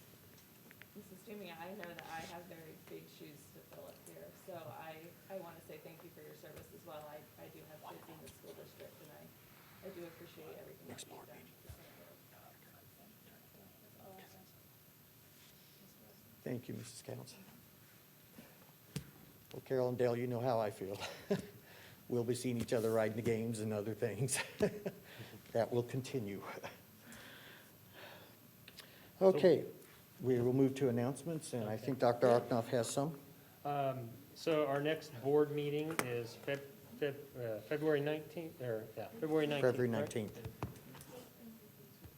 Toomey, I know that I have very big shoes to fill up here, so I want to say thank you for your service as well. I do have kids in the school district, and I do appreciate everything that you've done. Thank you, Mrs. Counts. Well, Carol and Dale, you know how I feel. We'll be seeing each other riding the games and other things. That will continue. Okay, we will move to announcements, and I think Dr. Arknoff has some. So our next board meeting is February 19th, or, yeah, February 19th. February correct?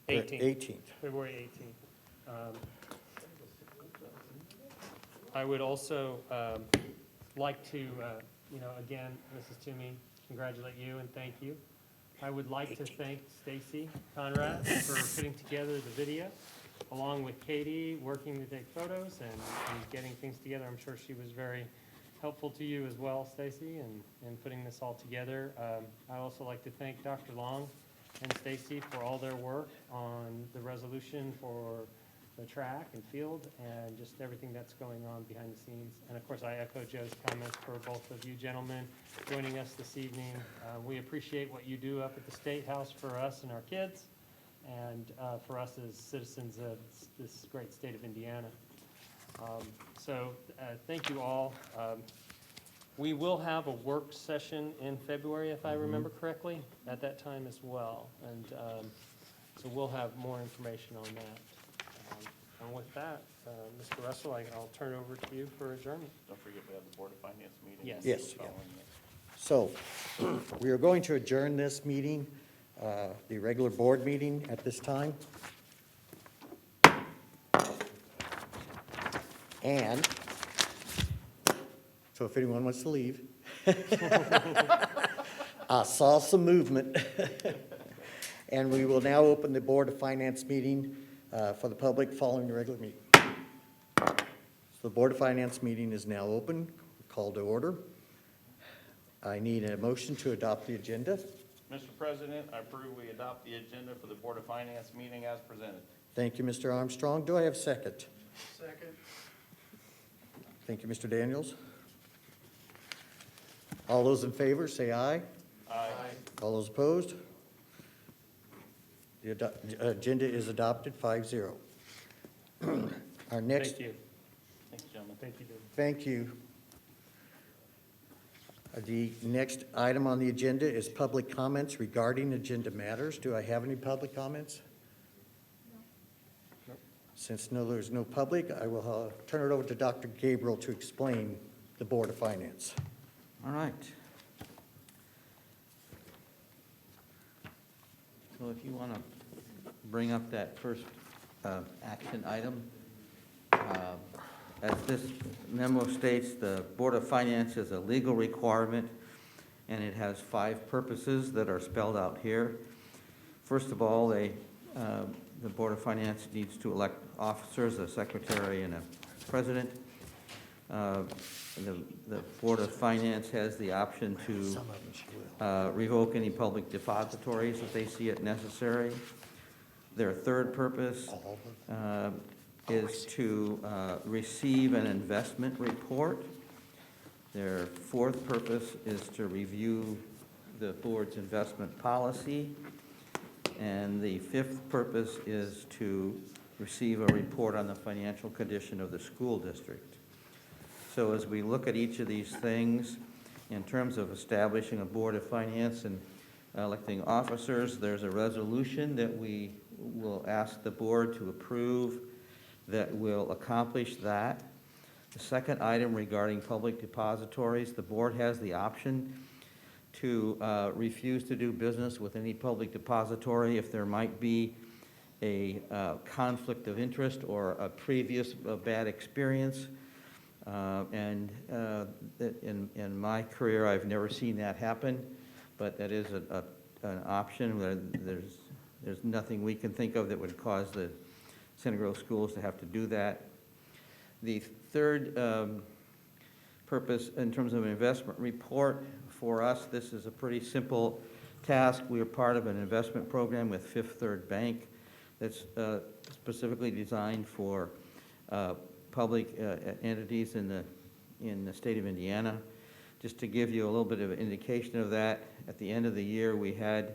19th. 18th. February 18th. I would also like to, again, Mrs. Toomey, congratulate you and thank you. I would like to thank Stacy Conrad for putting together the video, along with Katie, working to take photos and getting things together. I'm sure she was very helpful to you as well, Stacy, in putting this all together. I'd also like to thank Dr. Long and Stacy for all their work on the resolution for the track and field and just everything that's going on behind the scenes. And of course, I echo Joe's comments for both of you gentlemen joining us this evening. We appreciate what you do up at the State House for us and our kids, and for us as citizens of this great state of Indiana. Thank you all. We will have a work session in February, if I remember correctly, at that time as well. And so we'll have more information on that. And with that, Mr. Russell, I'll turn over to you for adjournment. Don't forget we have the Board of Finance meeting. Yes. Yes. following it. So we are going to adjourn this meeting, the regular board meeting at this time. And so if anyone wants to leave, I saw some movement. And we will now open the Board of Finance meeting for the public following the regular meeting. So the Board of Finance meeting is now open, called to order. I need a motion to adopt the agenda. Mr. President, I approve we adopt the agenda for the Board of Finance meeting as presented. Thank you, Mr. Armstrong. Do I have a second? Second. Thank you, Mr. Daniels. All those in favor, say aye. Aye. All those opposed? The agenda is adopted 5-0. Our next. Thank you. Thanks, gentlemen. Thank you, David. Thank you. The next item on the agenda is public comments regarding agenda matters. Do I have any public comments? No. Since there's no public, I will turn it over to Dr. Gabriel to explain the Board of Finance. All right. So if you want to bring up that first action item. As this memo states, the Board of Finance is a legal requirement, and it has 5 purposes that are spelled out here. First of all, the Board of Finance needs to elect officers, a secretary and a president. The Board of Finance has the option to revoke any public depositories if they see it necessary. Their third purpose is to receive an investment report. Their fourth purpose is to review the board's investment policy. And the fifth purpose is to receive a report on the financial condition of the school district. So as we look at each of these things, in terms of establishing a Board of Finance and electing officers, there's a resolution that we will ask the board to approve that will accomplish that. The second item regarding public depositories, the board has the option to refuse to do business with any public depository if there might be a conflict of interest or a previous bad experience. In my career, I've never seen that happen, but that is an option. There's nothing we can think of that would cause the Center Grove schools to have to do that. The third purpose in terms of an investment report, for us, this is a pretty simple task. We are part of an investment program with Fifth Third Bank that's specifically designed for public entities in the state of Indiana. Just to give you a little bit of an indication of that, at the end of the year, we had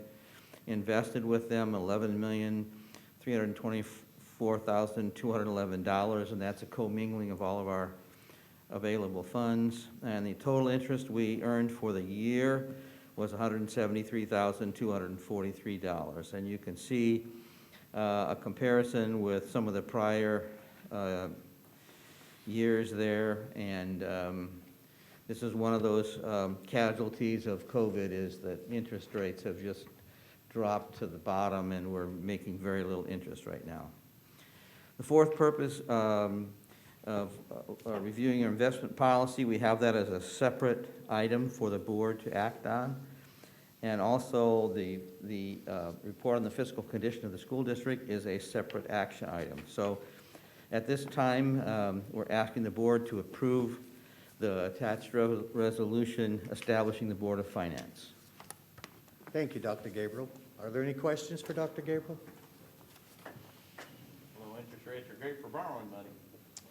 invested with them $11,324,211, and that's a commingling of all of our available funds. And the total interest we earned for the year was $173,243. And you can see a comparison with some of the prior years there. And this is one of those casualties of COVID, is that interest rates have just dropped to the bottom, and we're making very little interest right now. The fourth purpose of reviewing our investment policy, we have that as a separate item for the board to act on. And also the report on the fiscal condition of the school district is a separate action item. So at this time, we're asking the board to approve the attached resolution establishing the Board of Finance. Thank you, Dr. Gabriel. Are there any questions for Dr. Gabriel? Low interest rates are great for borrowing money.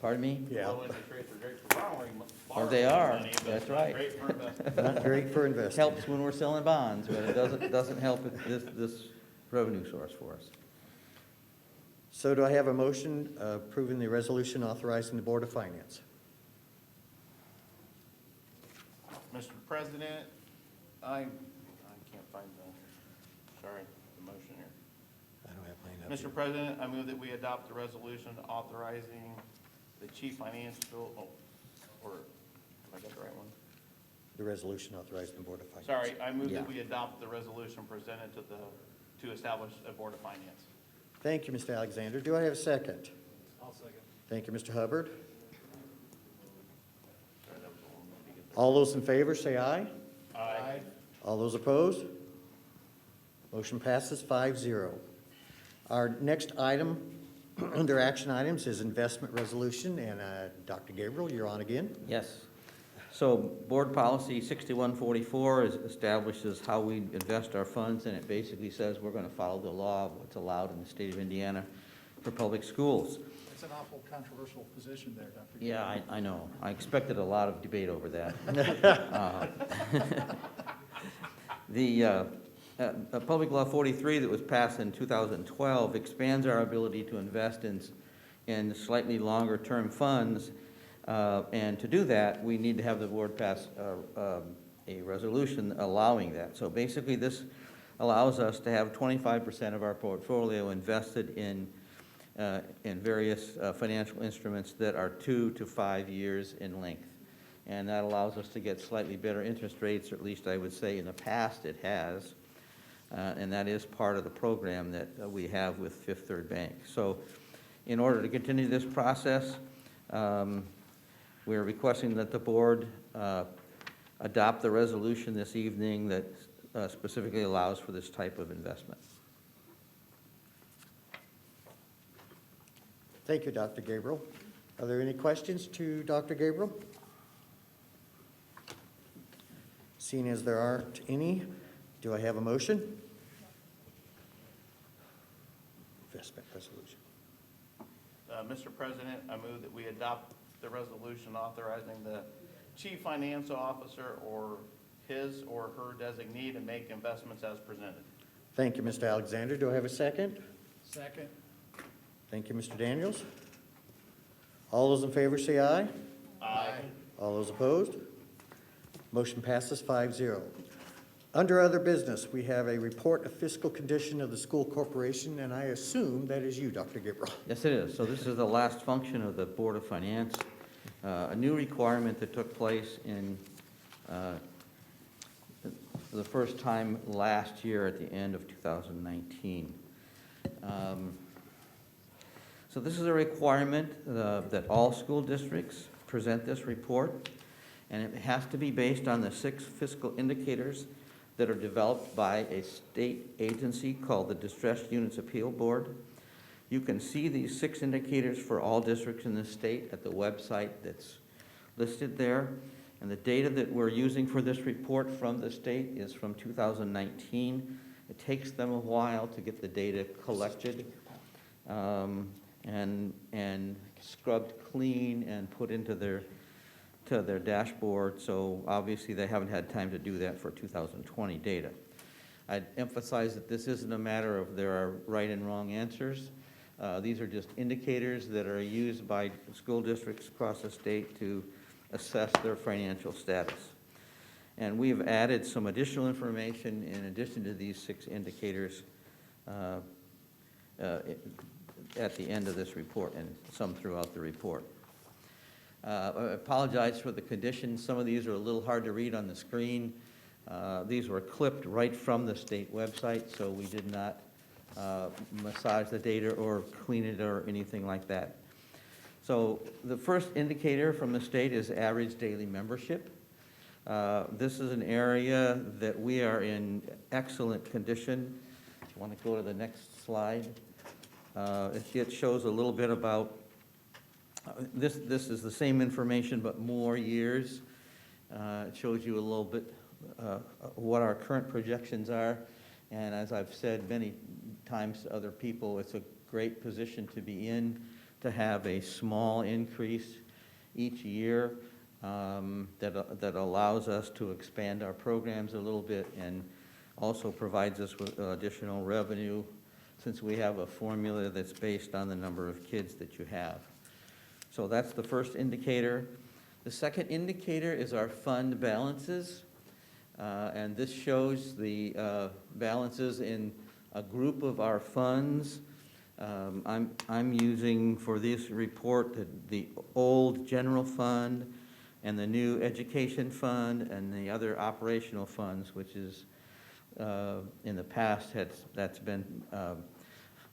Pardon me? Yeah. Low interest rates are great for borrowing Or they are, money, but that's not right. great for investing. Not great for investing. Helps when we're selling bonds, but it doesn't help with this revenue source for us. So do I have a motion approving the resolution authorizing the Board of Finance? Mr. President, I can't find the motion here. I don't have mine up. Mr. President, I move that we adopt the resolution authorizing the chief financial, or, have I got the right one? The resolution authorizing the Board of Finance. Sorry, I move Yeah. that we adopt the resolution presented to establish a Board of Finance. Thank you, Mr. Alexander. Do I have a second? I'll second. Thank you, Mr. Hubbard. All those in favor, say aye. Aye. All those opposed? Motion passes 5-0. Our next item under action items is investment resolution, and Dr. Gabriel, you're on again. Yes. So Board Policy 6144 establishes how we invest our funds, and it basically says we're going to follow the law of what's allowed in the state of Indiana for public schools. It's an awful controversial position there, Dr. Yeah, I know. I expected a lot of debate over that. The Public Law 43 that was passed in 2012 expands our ability to invest in slightly longer-term funds. And to do that, we need to have the board pass a resolution allowing that. So basically, this allows us to have 25% of our portfolio invested in various financial instruments that are 2 to 5 years in length. And that allows us to get slightly better interest rates, or at least I would say in the past it has. And that is part of the program that we have with Fifth Third Bank. So in order to continue this process, we're requesting that the board adopt the resolution this evening that specifically allows for this type of investment. Thank you, Dr. Gabriel. Are there any questions to Dr. Gabriel? Seeing as there aren't any, do I have a motion? Investment resolution. Mr. President, I move that we adopt the resolution authorizing the chief financial officer or his or her designee to make investments as presented. Thank you, Mr. Alexander. Do I have a second? Second. Thank you, Mr. Daniels. All those in favor say aye. Aye. All those opposed? Motion passes 5-0. Under other business, we have a report of fiscal condition of the school corporation, and I assume that is you, Dr. Gabriel. Yes, it is. So this is the last function of the Board of Finance. A new requirement that took place in for the first time last year at the end of 2019. So this is a requirement that all school districts present this report, and it has to be based on the 6 fiscal indicators that are developed by a state agency called the Distressed Units Appeal Board. You can see these 6 indicators for all districts in the state at the website that's listed there. And the data that we're using for this report from the state is from 2019. It takes them a while to get the data collected. and scrubbed clean and put into their dashboard, so obviously they haven't had time to do that for 2020 data. I'd emphasize that this isn't a matter of there are right and wrong answers. These are just indicators that are used by school districts across the state to assess their financial status. And we've added some additional information in addition to these 6 indicators at the end of this report and some throughout the report. I apologize for the conditions. Some of these are a little hard to read on the screen. These were clipped right from the state website, so we did not massage the data or clean it or anything like that. So the first indicator from the state is average daily membership. This is an area that we are in excellent condition. If you want to go to the next slide. It shows a little bit about, this is the same information but more years. It shows you a little bit what our current projections are. And as I've said many times to other people, it's a great position to be in, to have a small increase each year that allows us to expand our programs a little bit and also provides us with additional revenue, since we have a formula that's based on the number of kids that you have. So that's the first indicator. The second indicator is our fund balances. And this shows the balances in a group of our funds. I'm using for this report the old general fund and the new education fund and the other operational funds, which is in the past that's been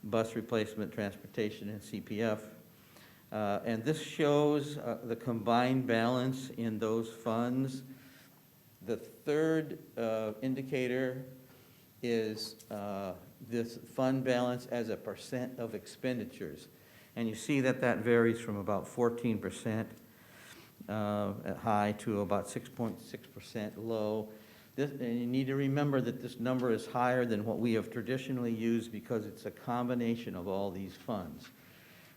bus replacement, transportation, and CPF. And this shows the combined balance in those funds. The third indicator is this fund balance as a percent of expenditures. And you see that varies from about 14% high to about 6.6% low. And you need to remember that this number is higher than what we have traditionally used because it's a combination of all these funds.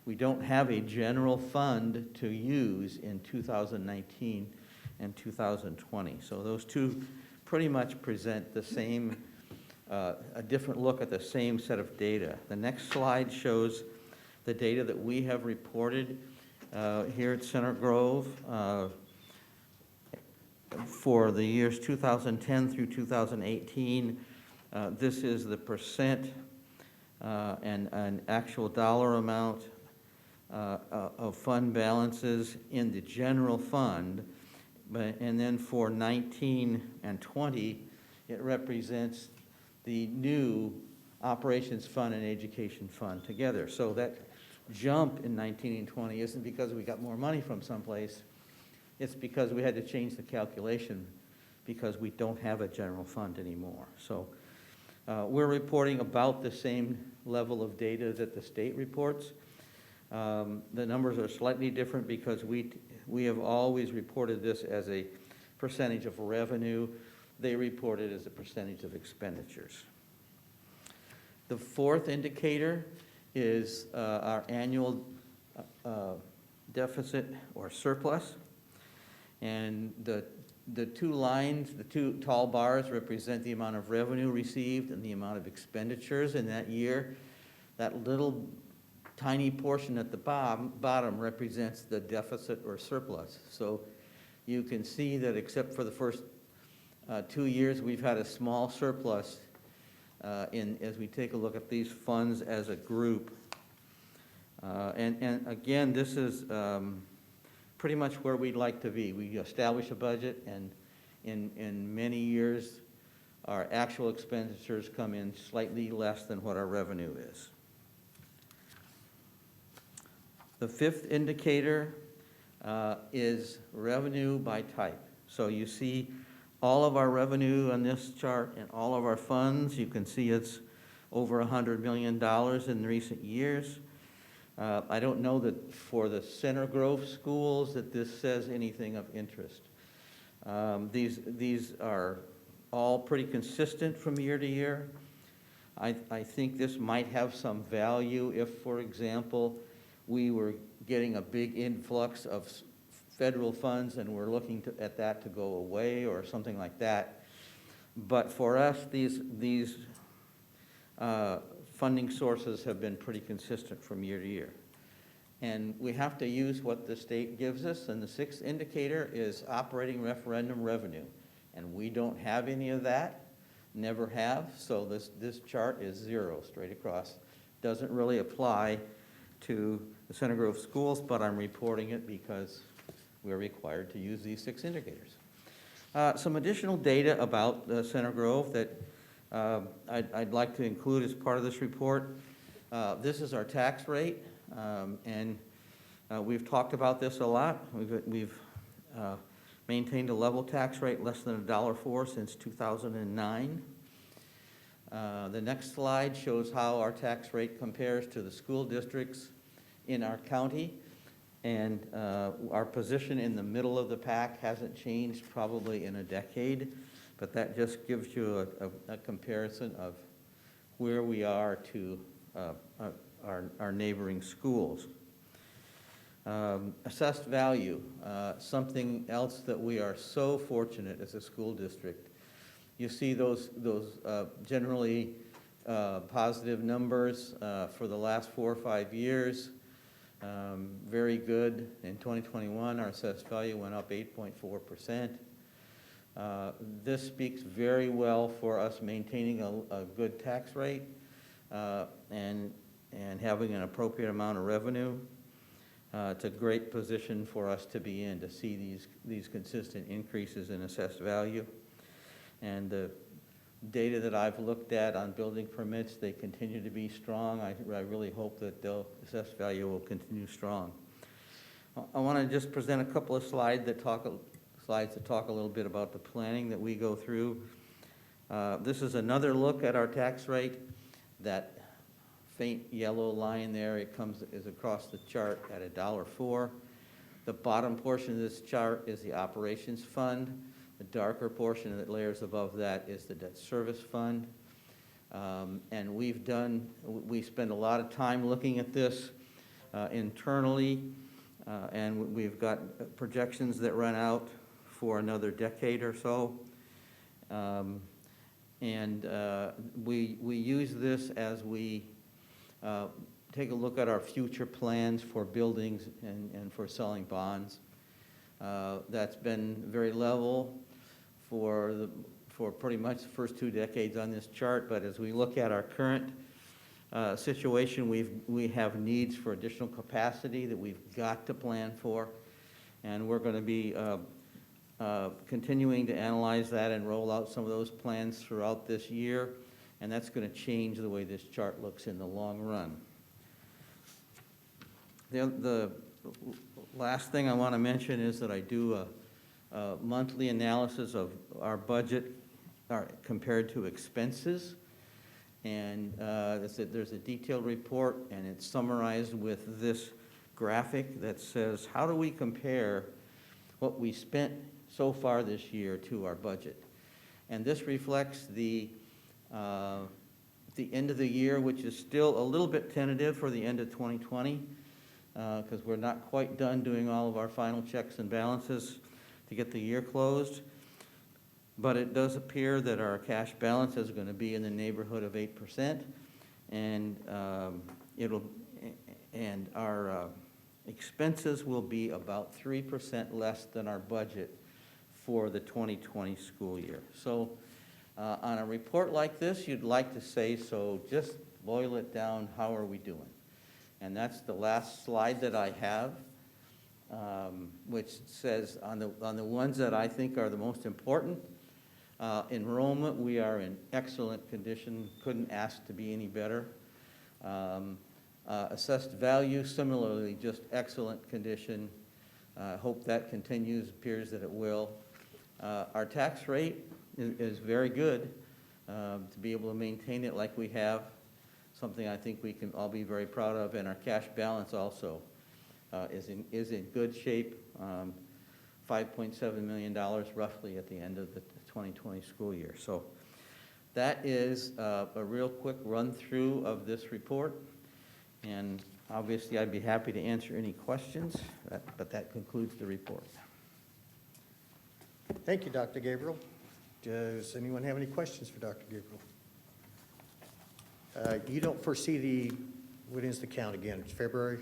We don't have a general fund to use in 2019 and 2020. So those two pretty much present the same, a different look at the same set of data. The next slide shows the data that we have reported here at Center Grove for the years 2010 through 2018. This is the percent and an actual dollar amount of fund balances in the general fund. And then for 19 and 20, it represents the new operations fund and education fund together. So that jump in 19 and 20 isn't because we got more money from someplace. It's because we had to change the calculation because we don't have a general fund anymore. So we're reporting about the same level of data that the state reports. The numbers are slightly different because we have always reported this as a percentage of revenue. They report it as a percentage of expenditures. The fourth indicator is our annual deficit or surplus. And the two lines, the two tall bars represent the amount of revenue received and the amount of expenditures in that year. That little tiny portion at the bottom represents the deficit or surplus. So you can see that except for the first 2 years, we've had a small surplus as we take a look at these funds as a group. And again, this is pretty much where we'd like to be. We establish a budget, and in many years, our actual expenditures come in slightly less than what our revenue is. The fifth indicator is revenue by type. So you see all of our revenue on this chart and all of our funds. You can see it's over $100 million in recent years. I don't know that for the Center Grove schools that this says anything of interest. These are all pretty consistent from year to year. I think this might have some value if, for example, we were getting a big influx of federal funds and we're looking at that to go away or something like that. But for us, these funding sources have been pretty consistent from year to year. And we have to use what the state gives us, and the sixth indicator is operating referendum revenue. And we don't have any of that, never have, so this chart is zero straight across. Doesn't really apply to the Center Grove schools, but I'm reporting it because we're required to use these 6 indicators. Some additional data about Center Grove that I'd like to include as part of this report. This is our tax rate, and we've talked about this a lot. We've maintained a level tax rate less than $1.04 since 2009. The next slide shows how our tax rate compares to the school districts in our county. And our position in the middle of the pack hasn't changed probably in a decade, but that just gives you a comparison of where we are to our neighboring schools. Assessed value, something else that we are so fortunate as a school district. You see those generally positive numbers for the last 4 or 5 years. Very good. In 2021, our assessed value went up 8.4%. This speaks very well for us maintaining a good tax rate and having an appropriate amount of revenue. It's a great position for us to be in, to see these consistent increases in assessed value. And the data that I've looked at on building permits, they continue to be strong. I really hope that the assessed value will continue strong. I want to just present a couple of slides that talk a little bit about the planning that we go through. This is another look at our tax rate. That faint yellow line there, is across the chart at $1.04. The bottom portion of this chart is the operations fund. The darker portion that layers above that is the debt service fund. And we spend a lot of time looking at this internally, and we've got projections that run out for another decade or so. We use this as we take a look at our future plans for buildings and for selling bonds. That's been very level for pretty much the first 2 decades on this chart, but as we look at our current situation, we have needs for additional capacity that we've got to plan for, and we're going to be continuing to analyze that and roll out some of those plans throughout this year, and that's going to change the way this chart looks in the long run. The last thing I want to mention is that I do a monthly analysis of our budget compared to expenses, and there's a detailed report, and it's summarized with this graphic that says, how do we compare what we spent so far this year to our budget? And this reflects the end of the year, which is still a little bit tentative for the end of 2020, because we're not quite done doing all of our final checks and balances to get the year closed. But it does appear that our cash balance is going to be in the neighborhood of 8%, and our expenses will be about 3% less than our budget for the 2020 school year. So on a report like this, you'd like to say, so just boil it down, how are we doing? And that's the last slide that I have, which says on the ones that I think are the most important. Enrollment, we are in excellent condition, couldn't ask to be any better. Assessed value, similarly, just excellent condition. Hope that continues, appears that it will. Our tax rate is very good, to be able to maintain it like we have, something I think we can all be very proud of, and our cash balance also is in good shape, $5.7 million roughly at the end of the 2020 school year. So that is a real quick run through of this report, and Obviously, I'd be happy to answer any questions, but that concludes the report. Thank you, Dr. Gabriel. Does anyone have any questions for Dr. Gabriel? You don't foresee when is the count again? It's February?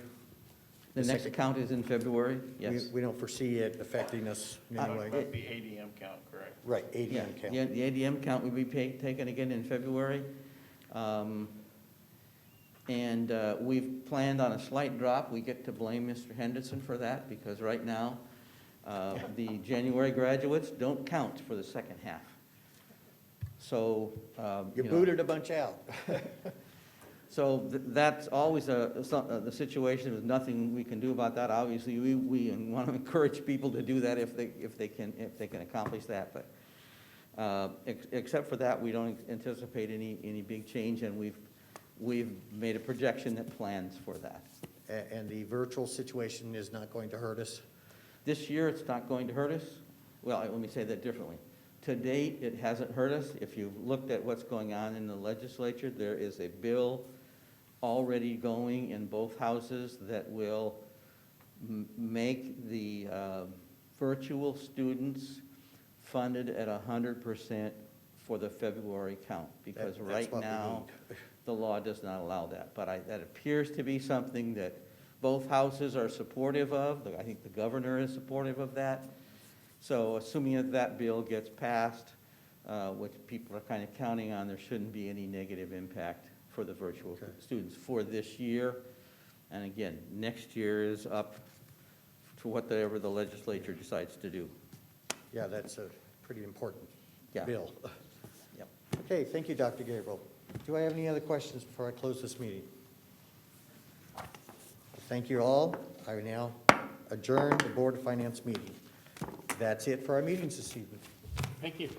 The next count is in February, yes. We don't foresee it affecting us in any way? That'd be ADM count, correct? Right, Yeah, ADM count. the ADM count will be taken again in February. And we've planned on a slight drop. We get to blame Mr. Henderson for that because right now, the January graduates don't count for the second half. So, You know, booted a bunch out. So that's always the situation. There's nothing we can do about that. Obviously, we want to encourage people to do that if they can accomplish that. But except for that, we don't anticipate any big change, and we've made a projection that plans for that. And the virtual situation is not going to hurt us? This year, it's not going to hurt us. Well, let me say that differently. To date, it hasn't hurt us. If you've looked at what's going on in the legislature, there is a bill already going in both houses that will make the virtual students funded at 100% for the February count. Because right now, the law does not allow that. But that appears to be something that both houses are supportive of. I think the governor is supportive of that. So assuming that that bill gets passed, which people are kind of counting on, there shouldn't be any negative impact for the virtual students for this year. And again, next year is up to whatever the legislature decides to do. Yeah, that's a pretty important Yeah. bill. Yep. Okay, thank you, Dr. Gabriel. Do I have any other questions before I close this meeting? Thank you all. I will now adjourn the Board of Finance meeting. That's it for our meetings this evening. Thank you.